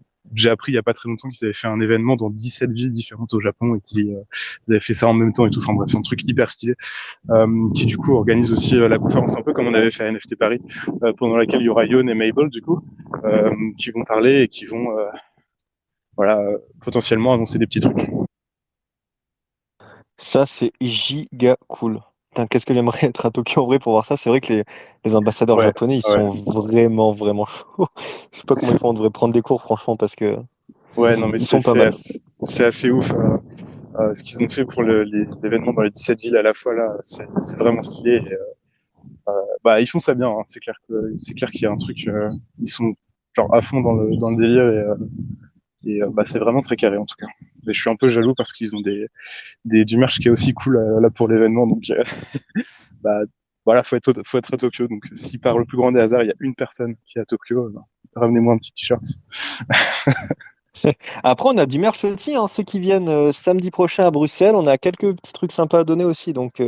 appris il y a pas très longtemps qu'ils avaient fait un événement dans 17 villes différentes au Japon et qu'ils avaient fait ça en même temps et tout. Enfin bref, c'est un truc hyper stylé, qui du coup organise aussi la conférence un peu comme on avait fait à NFT Paris, pendant laquelle il y aura Yon et Mabel du coup, qui vont parler et qui vont potentiellement annoncer des petits trucs. ça c'est giga cool. Putain, qu'est-ce que j'aimerais être à Tokyo en vrai pour voir ça. C'est vrai que les ambassadeurs Ouais, japonais, ils ouais. sont vraiment, vraiment chauds. Je sais pas comment ils font, on devrait prendre des cours, franchement, parce que Ouais, non, mais ils sont pas mal. c'est assez ouf. Ce qu'ils ont fait pour l'événement dans les 17 villes à la fois, là, c'est vraiment stylé. Et, bah, ils font ça bien, hein. C'est clair qu'il y a un truc, ils sont genre à fond dans le délire bah, c'est vraiment très carré en tout cas. Et je suis un peu jaloux parce qu'ils ont du merch qui est aussi cool là pour l'événement. Donc, bah, voilà, faut être à Tokyo. Donc, si par le plus grand des hasards, il y a une personne qui est à Tokyo, bah, ramenez-moi un petit t-shirt. Après, on a du merch aussi, hein, ceux qui viennent samedi prochain à Bruxelles. On a quelques petits trucs sympas à donner aussi. Donc,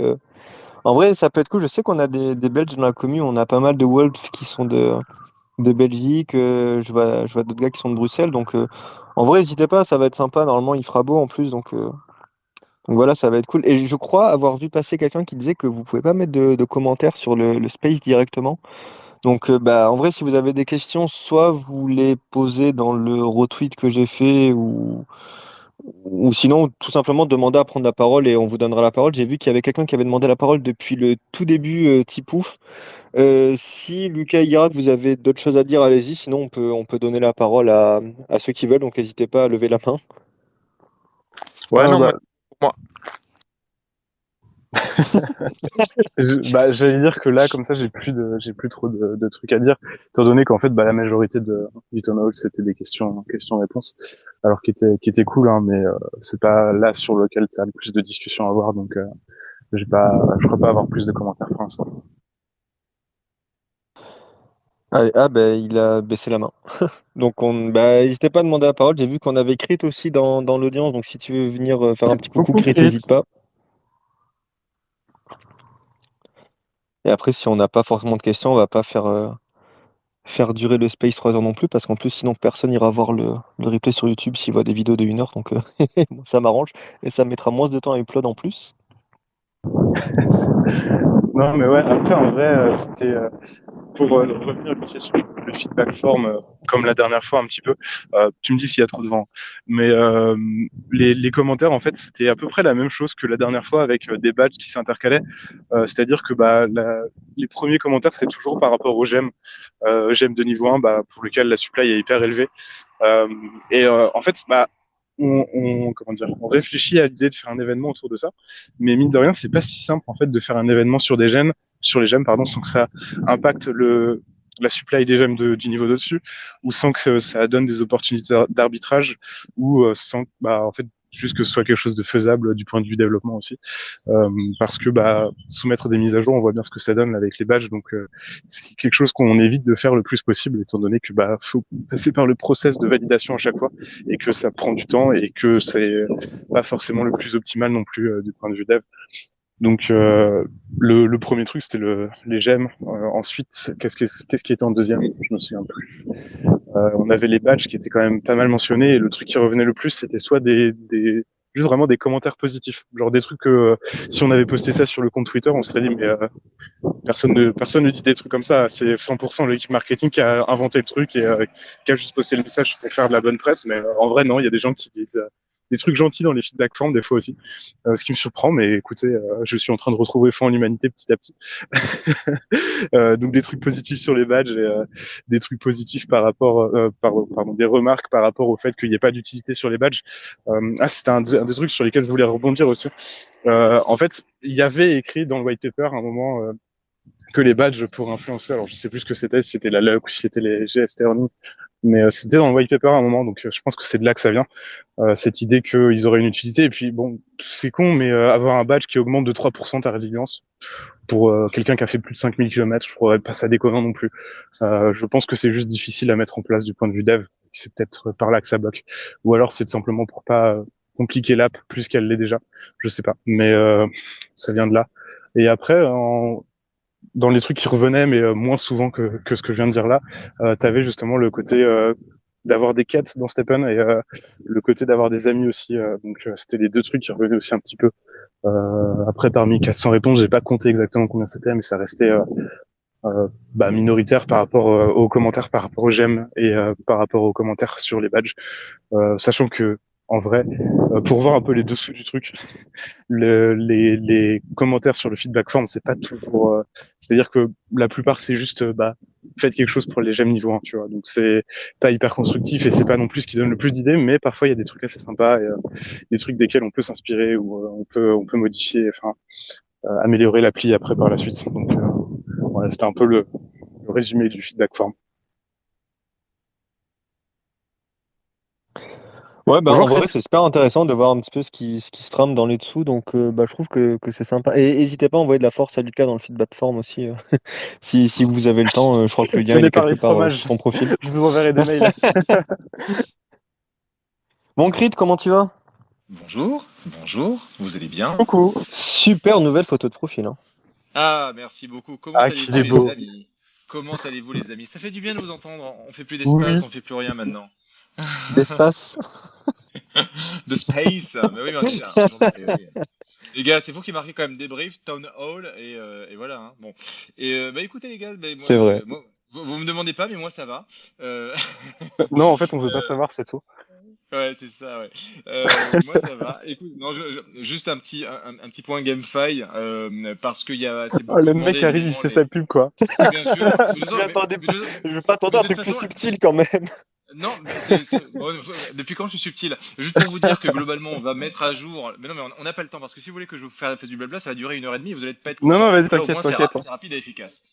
en vrai, ça peut être cool. Je sais qu'on a des Belges dans la commune. On a pas mal de Wolves qui sont de Belgique. Je vois d'autres gars qui sont de Bruxelles. Donc, en vrai, n'hésitez pas, ça va être sympa. Normalement, il fera beau en plus. Donc voilà, ça va être cool. Et je crois avoir vu passer quelqu'un qui disait que vous pouvez pas mettre de commentaires sur le space directement. Donc bah en vrai, si vous avez des questions, soit vous les posez dans le retweet que j'ai fait ou sinon tout simplement demandez à prendre la parole et on vous donnera la parole. J'ai vu qu'il y avait quelqu'un qui avait demandé la parole depuis le tout début, Tipouf. Si Lucas et Irak, vous avez d'autres choses à dire, allez-y. Sinon, on peut donner la parole à ceux qui veulent. Donc n'hésitez pas à lever la main. Ouais, non, Bah, moi, bah, j'allais dire que là, comme ça, j'ai plus trop de trucs à dire, étant donné qu'en fait, bah, la majorité du Tomahawk, c'était des questions-réponses, alors qui étaient cool, hein, mais c'est pas là sur lequel tu as le plus de discussions à avoir, donc je crois pas avoir plus de commentaires pour l'instant. Allez, ah ben il a baissé la main. Donc bah n'hésitez pas à demander la parole. J'ai vu qu'on avait Crit aussi dans l'audience. Donc si tu veux venir faire un petit coucou, Coucou Crit, Krit. n'hésite pas. Et après, si on n'a pas forcément de questions, on va pas faire durer le space 3 heures non plus, parce qu'en plus, sinon personne ira voir le replay sur YouTube s'il voit des vidéos de 1 heure. Donc bon, ça m'arrange. Et ça mettra moins de temps à upload en plus. Non, mais ouais, après, en vrai, c'était pour revenir vite fait sur le feedback form, comme la dernière fois un petit peu. Tu me dis s'il y a trop de vent. Mais les commentaires, en fait, c'était à peu près la même chose que la dernière fois avec des badges qui s'intercalaient. C'est-à-dire que bah, les premiers commentaires, c'est toujours par rapport aux gemmes. Gemmes de niveau 1, bah, pour lequel la supply est hyper élevée. Euh, en fait, bah, comment dire, on réfléchit à l'idée de faire un événement autour de ça, mais mine de rien, c'est pas si simple en fait de faire un événement sur les gemmes, pardon, sans que ça impacte la supply des gemmes du niveau de-dessus, ou sans que ça donne des opportunités d'arbitrage, ou sans, bah, en fait, juste que ce soit quelque chose de faisable du point de vue développement aussi. Euh, Parce que bah, soumettre des mises à jour, on voit bien ce que ça donne avec les badges, donc c'est quelque chose qu'on évite de faire le plus possible, étant donné que bah faut passer par le process de validation à chaque fois et que ça prend du temps et que c'est pas forcément le plus optimal non plus du point de vue dev. Donc le premier truc c'était les gemmes. Ensuite, qu'est-ce qui était en deuxième? Je me souviens plus. On avait les badges qui étaient quand même pas mal mentionnés et le truc qui revenait le plus c'était soit juste vraiment des commentaires positifs, genre des trucs que si on avait posté ça sur le compte Twitter, on serait dit mais personne ne dit des trucs comme ça. C'est 100% l'équipe marketing qui a inventé le truc et qui a juste posté le message pour faire de la bonne presse. Mais en vrai, non, il y a des gens qui disent des trucs gentils dans les feedback forms des fois aussi, ce qui me surprend. Mais écoutez, je suis en train de retrouver foi en l'humanité petit à petit. Donc des trucs positifs sur les badges et des trucs positifs par rapport, pardon, des remarques par rapport au fait qu'il n'y ait pas d'utilité sur les badges. C'était un des trucs sur lesquels je voulais rebondir aussi. En fait, il y avait écrit dans le white paper à un moment que les badges pour influenceurs. Alors je sais plus ce que c'était, si c'était la luck ou si c'était les GST earning, mais c'était dans le white paper à un moment, donc je pense que c'est de là que ça vient, cette idée qu'ils auraient une utilité. Et puis bon, c'est con, mais avoir un badge qui augmente de 3% ta résilience pour quelqu'un qui a fait plus de 5000 km, je trouverais pas ça déconnant non plus. Je pense que c'est juste difficile à mettre en place du point de vue dev. C'est peut-être par là que ça bloque. Ou alors c'est simplement pour pas compliquer l'app plus qu'elle l'est déjà. Je sais pas, mais ça vient de là. Et après, dans les trucs qui revenaient, mais moins souvent que ce que je viens de dire là, tu avais justement le côté d'avoir des quêtes dans Steppen et le côté d'avoir des amis aussi. Donc c'était les deux trucs qui revenaient aussi un petit peu. Après, parmi 400 réponses, j'ai pas compté exactement combien c'était, mais ça restait bah, minoritaire par rapport aux commentaires, par rapport aux j'aime et par rapport aux commentaires sur les badges. Sachant que en vrai, pour voir un peu les dessous du truc. Les commentaires sur le feedback form, c'est pas toujours. C'est-à-dire que la plupart, c'est juste, faites quelque chose pour les gemmes niveau 1, tu vois. Donc c'est pas hyper constructif et c'est pas non plus ce qui donne le plus d'idées, mais parfois il y a des trucs assez sympas et des trucs desquels on peut s'inspirer ou on peut modifier, enfin améliorer l'appli après par la suite. Donc voilà, c'était un peu le résumé du feedback form. Ouais, bah en Bonjour vrai, Chris. c'est super intéressant de voir un petit peu ce qui se trame dans les dessous, donc bah, je trouve que c'est sympa. Et n'hésitez pas à envoyer de la force à Lucas dans le feedback form aussi, si vous avez le temps. Je crois que le lien il Venez est quelque parler de part sur fromage. ton profil. Je vous enverrai des mails. Bon, Crit, comment tu vas? Bonjour, bonjour, vous allez bien? Coucou. Super nouvelle photo de profil, hein. Ah, merci beaucoup. Comment Ah, qu'il allez-vous est les beau. amis? Comment allez-vous les amis? Ça fait du bien de vous entendre. On fait plus Oui. d'espace, on fait plus rien maintenant. D'espace. De space. Mais oui, mais enchanté, oui. Les gars, c'est vous qui marquez quand même débrief, town hall et voilà, hein. Bon. Et bah écoutez les gars, moi, C'est vrai. vous me demandez pas, mais moi ça va. Euh, Non, en fait, on veut pas savoir, c'est tout. Ouais, c'est ça, ouais. Moi, ça va. Écoute, non, juste un petit point GameFi, parce c'est Oh, beaucoup le mec demandé, arrive, il évidemment, fait sa pub, quoi. mais bien sûr, Je m'attendais pas. Je vais pas mais tenter un de toute truc plus façon, subtil quand même. non, mais bon, depuis quand je suis subtil? Juste pour vous dire que globalement, on va mettre à jour, mais non, mais on n'a pas le temps, parce que si vous voulez que je vous fasse du blabla, ça va durer 1 heure et demie, vous allez pas être Non, non, content. vas-y, Donc là, au t'inquiète, moins, t'inquiète, hein. c'est rapide et efficace.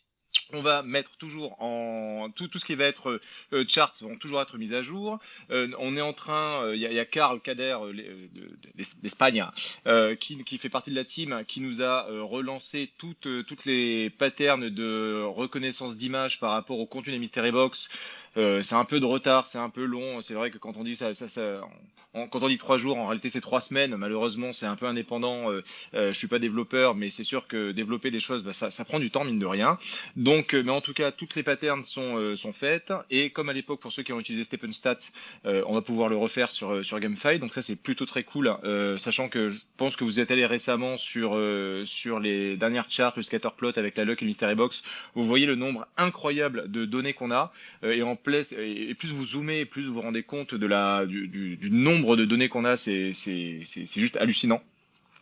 On va mettre toujours en tout ce qui va être charts vont toujours être mis à jour. On est en train, il y a Karl Kader d'Espagne qui fait partie de la team qui nous a relancé toutes les patterns de reconnaissance d'image par rapport au contenu des Mystery Box. C'est un peu de retard, c'est un peu long. C'est vrai que quand on dit quand on dit 3 jours, en réalité c'est 3 semaines. Malheureusement, c'est un peu indépendant. Je suis pas développeur, mais c'est sûr que développer des choses, ça prend du temps mine de rien. Donc, mais en tout cas, toutes les patterns sont faites. Et comme à l'époque, pour ceux qui ont utilisé StepnStats, on va pouvoir le refaire sur GameFi. Donc ça, c'est plutôt très cool. Sachant que je pense que vous êtes allé récemment sur les dernières charts, le scatterplot avec la luck et le mystery box. Vous voyez le nombre incroyable de données qu'on a. Et plus vous zoomez, plus vous vous rendez compte du nombre de données qu'on a. C'est juste hallucinant.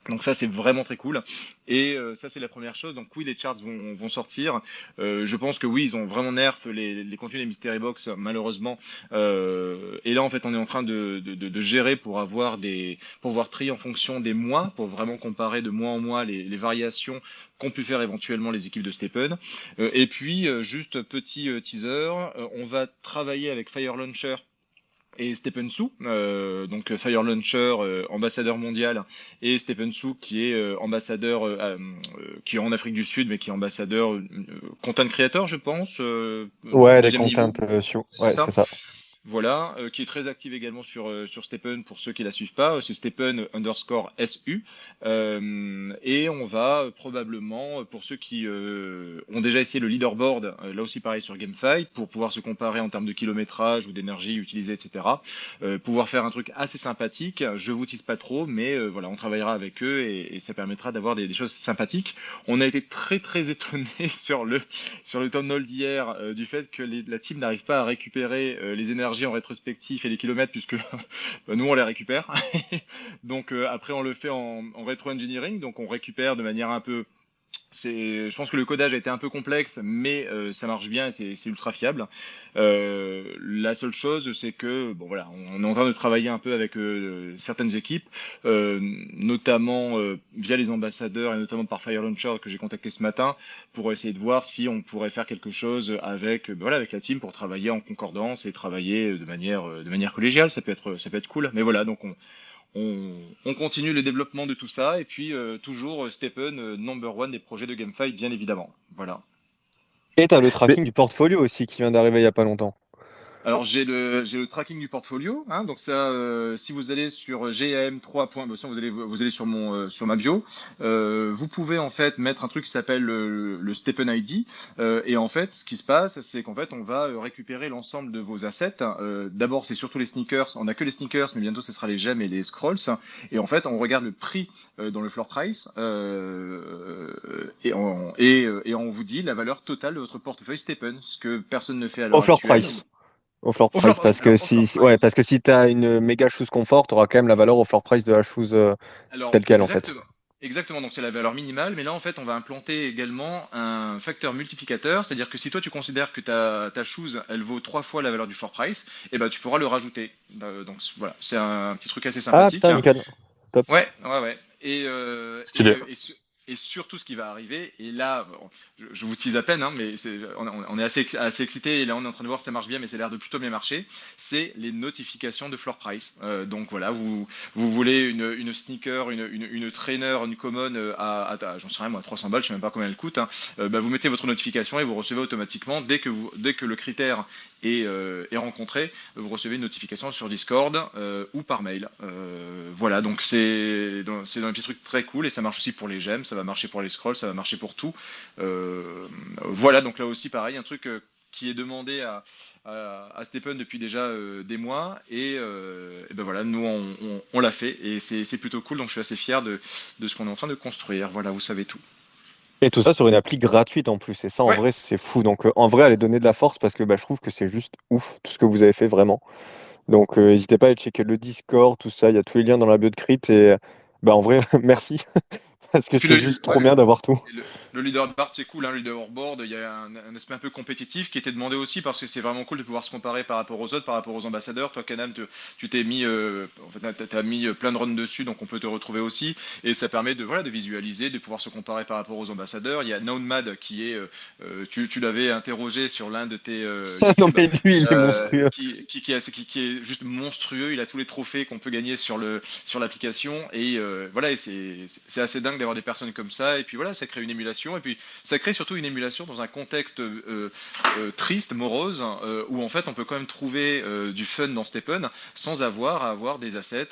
Donc ça c'est vraiment très cool et ça c'est la première chose. Donc oui les charts vont sortir. Je pense que oui ils ont vraiment nerf les contenus des mystery box malheureusement. Et là en fait on est en train de gérer pour voir trier en fonction des mois pour vraiment comparer de mois en mois les variations qu'ont pu faire éventuellement les équipes de Stephen. Et puis juste petit teaser, on va travailler avec Fire Launcher et Stephen Su, donc Fire Launcher, ambassadeur mondial, et Stephen Su qui est ambassadeur, qui est en Afrique du Sud, mais qui est ambassadeur content creator, je pense, Ouais, les deuxième contents niveau, c'est ouais, ça. c'est ça. Voilà, qui est très active également sur Stephen pour ceux qui la suivent pas, c'est Stephen underscore SU. Et on va probablement, pour ceux qui ont déjà essayé le leaderboard, là aussi pareil sur GameFi, pour pouvoir se comparer en termes de kilométrage ou d'énergie utilisée, etc. Pouvoir faire un truc assez sympathique. Je vous tease pas trop, mais voilà, on travaillera avec eux et ça permettra d'avoir des choses sympathiques. On a été très très étonnés sur le town hall d'hier du fait que la team n'arrive pas à récupérer les énergies en rétrospectif et les kilomètres puisque nous on les récupère. Donc après on le fait en rétro-engineering, donc on récupère de manière un peu je pense que le codage a été un peu complexe, mais ça marche bien et c'est ultra fiable. La seule chose, c'est que bon voilà, on est en train de travailler un peu avec certaines équipes, notamment via les ambassadeurs et notamment par Fire Launcher que j'ai contacté ce matin pour essayer de voir si on pourrait faire quelque chose avec voilà avec la team pour travailler en concordance et travailler de manière collégiale. Ça peut être cool. Mais voilà, donc on continue le développement de tout ça et puis toujours Stephen number one des projets de GameFi bien évidemment. Voilà. Et t'as le Mais tracking du portfolio aussi qui vient d'arriver il y a pas longtemps. Alors j'ai le tracking du portfolio, hein, donc ça, si vous allez sur GAM3. Vous allez sur ma bio, vous pouvez en fait mettre un truc qui s'appelle le Stephen ID, et en fait ce qui se passe c'est qu'en fait on va récupérer l'ensemble de vos assets. D'abord c'est surtout les sneakers, on a que les sneakers mais bientôt ce sera les gemmes et les scrolls, et en fait on regarde le prix dans le floor price, et on vous dit la valeur totale de votre portefeuille Stephen, ce que personne ne fait à l'heure Au floor actuelle. price. Au floor Au floor, price, parce alors, que au floor ouais, price. parce que si tu as une méga shoes confort, tu auras quand même la valeur au floor price de la shoes Alors, telle quelle en fait. exactement. Exactement, donc c'est la valeur minimale, mais là en fait on va implanter également un facteur multiplicateur, c'est-à-dire que si toi tu considères que ta shoes elle vaut 3 fois la valeur du floor price, et ben tu pourras le rajouter. Donc voilà, c'est un petit truc assez Ah sympathique. putain, nickel. Top. Ouais, ouais, ouais. Stylé. Et surtout, ce qui va arriver, et là, bon, je vous tease à peine, hein, mais on est assez excité, et là, on est en train de voir si ça marche bien, mais ça a l'air de plutôt bien marcher. C'est les notifications de floor price. Donc voilà, vous voulez une sneaker, une trainer, une common j'en sais rien, moi, 300 balles, je sais même pas combien elle coûte, hein. Bah, vous mettez votre notification et vous recevez automatiquement, dès que le critère est rencontré, vous recevez une notification sur Discord ou par mail. Voilà, donc c'est un petit truc très cool et ça marche aussi pour les gemmes, ça va marcher pour les scrolls, ça va marcher pour tout. Voilà, donc là aussi pareil, un truc qui est demandé à Stephen depuis déjà des mois et ben voilà, nous on l'a fait et c'est plutôt cool, donc je suis assez fier de ce qu'on est en train de construire. Voilà, vous savez tout. Et tout ça sur une appli gratuite en plus. Et ça, en Ouais. vrai, c'est fou. Donc, en vrai, allez donner de la force parce que bah, je trouve que c'est juste ouf tout ce que vous avez fait vraiment. Donc, n'hésitez pas à aller checker le Discord, tout ça. Il y a tous les liens dans la bio de Crit. Et bah, en vrai, merci parce que Puis c'est juste trop bien d'avoir tout. le leaderboard, c'est cool, hein, le leaderboard, il y a un aspect un peu compétitif qui était demandé aussi parce que c'est vraiment cool de pouvoir se comparer par rapport aux autres, par rapport aux ambassadeurs. Toi, Canam, tu t'es mis, en fait, t'as mis plein de runs dessus, donc on peut te retrouver aussi. Et ça permet de, voilà, de visualiser, de pouvoir se comparer par rapport aux ambassadeurs. Il y a Nounmad qui est, tu l'avais interrogé sur l'un de tes Non, YouTube, mais lui, il est monstrueux. qui est juste monstrueux. Il a tous les trophées qu'on peut gagner sur l'application et voilà, et c'est assez dingue d'avoir des personnes comme ça. Et puis voilà, ça crée une émulation et puis ça crée surtout une émulation dans un contexte triste, morose, où en fait on peut quand même trouver du fun dans Steppen sans avoir à avoir des assets,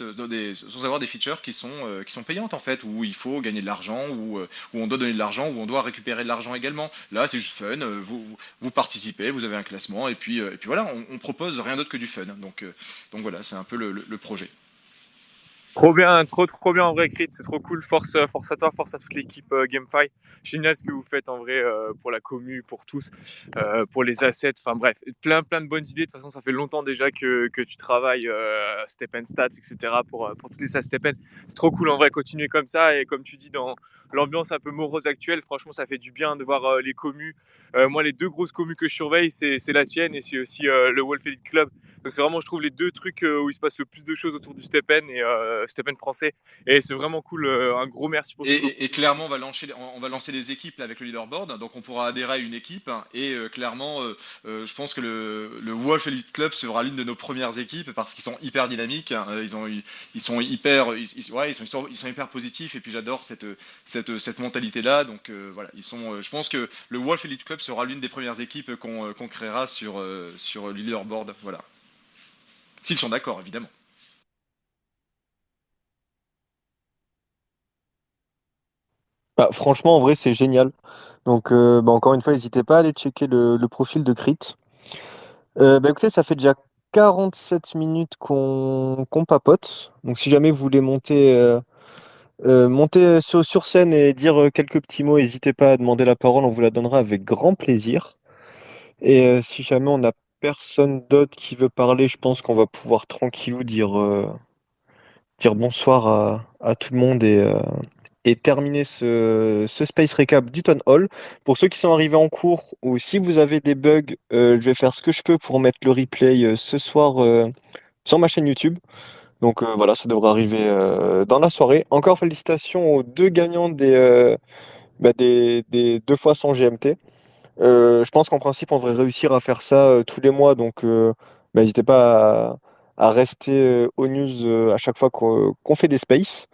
sans avoir des features qui sont payantes en fait, où il faut gagner de l'argent, où on doit donner de l'argent, où on doit récupérer de l'argent également. Là, c'est juste fun. Vous participez, vous avez un classement et puis voilà, on propose rien d'autre que du fun. Donc voilà, c'est un peu le projet. Trop bien, trop bien en vrai, Crit, c'est trop cool. Force à toi, force à toute l'équipe GameFi. Génial ce que vous faites en vrai pour la commu, pour tous, pour les assets. Enfin bref, plein de bonnes idées. De toute façon, ça fait longtemps déjà que tu travailles Step and Stats, etc. pour tous les Step and. C'est trop cool en vrai, continuer comme ça. Et comme tu dis, dans l'ambiance un peu morose actuelle, franchement, ça fait du bien de voir les commus. Moi, les deux grosses commus que je surveille, c'est la tienne et c'est aussi le Wolf Elite Club. Donc c'est vraiment, je trouve, les deux trucs où il se passe le plus de choses autour du Stepen et Stepen français. Et c'est vraiment cool. Un gros merci pour tout. Et clairement, on va lancer les équipes là, avec le leaderboard, donc on pourra adhérer à une équipe. Et clairement, je pense que le Wolf Elite Club sera l'une de nos premières équipes parce qu'ils sont hyper dynamiques. Hein. Ils sont hyper, ouais, ils sont hyper positifs. Et puis j'adore cette mentalité là. Donc voilà, je pense que le Wolf Elite Club sera l'une des premières équipes qu'on créera sur le leaderboard. Voilà, s'ils sont d'accord, évidemment. Bah, franchement, en vrai, c'est génial. Donc, bah, encore une fois, n'hésitez pas à aller checker le profil de Crit. Bah, écoutez, ça fait déjà 47 minutes qu'on papote. Donc, si jamais vous voulez monter sur scène et dire quelques petits mots, n'hésitez pas à demander la parole, on vous la donnera avec grand plaisir. Et si jamais on n'a personne d'autre qui veut parler, je pense qu'on va pouvoir tranquillou dire bonsoir à tout le monde et terminer ce Space Recap du Town Hall. Pour ceux qui sont arrivés en cours ou si vous avez des bugs, je vais faire ce que je peux pour mettre le replay ce soir sur ma chaîne YouTube. Donc voilà, ça devrait arriver dans la soirée. Encore félicitations aux deux gagnants des 2 fois 100 GMT. Je pense qu'en principe, on devrait réussir à faire ça tous les mois. Donc bah, n'hésitez pas à rester aux news à chaque fois qu'on fait des spaces.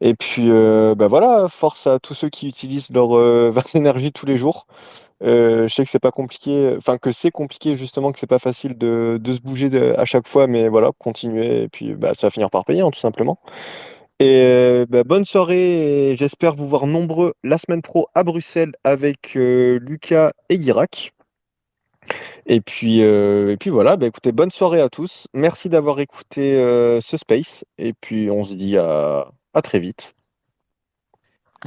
Et puis bah voilà, force à tous ceux qui utilisent leur Vars Énergie tous les jours. Je sais que c'est pas compliqué, enfin que c'est compliqué justement, que c'est pas facile de se bouger à chaque fois, mais voilà, continuez et puis bah, ça va finir par payer, hein, tout simplement. Et bah, bonne soirée, et j'espère vous voir nombreux la semaine pro à Bruxelles avec Lucas et Guirac. Et puis voilà, bah, écoutez, bonne soirée à tous. Merci d'avoir écouté ce space, et puis on se dit à très vite.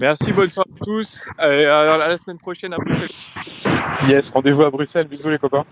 Merci, bonne soirée à tous. Alors, à la semaine prochaine à Bruxelles. Yes, rendez-vous à Bruxelles. Bisous les copains.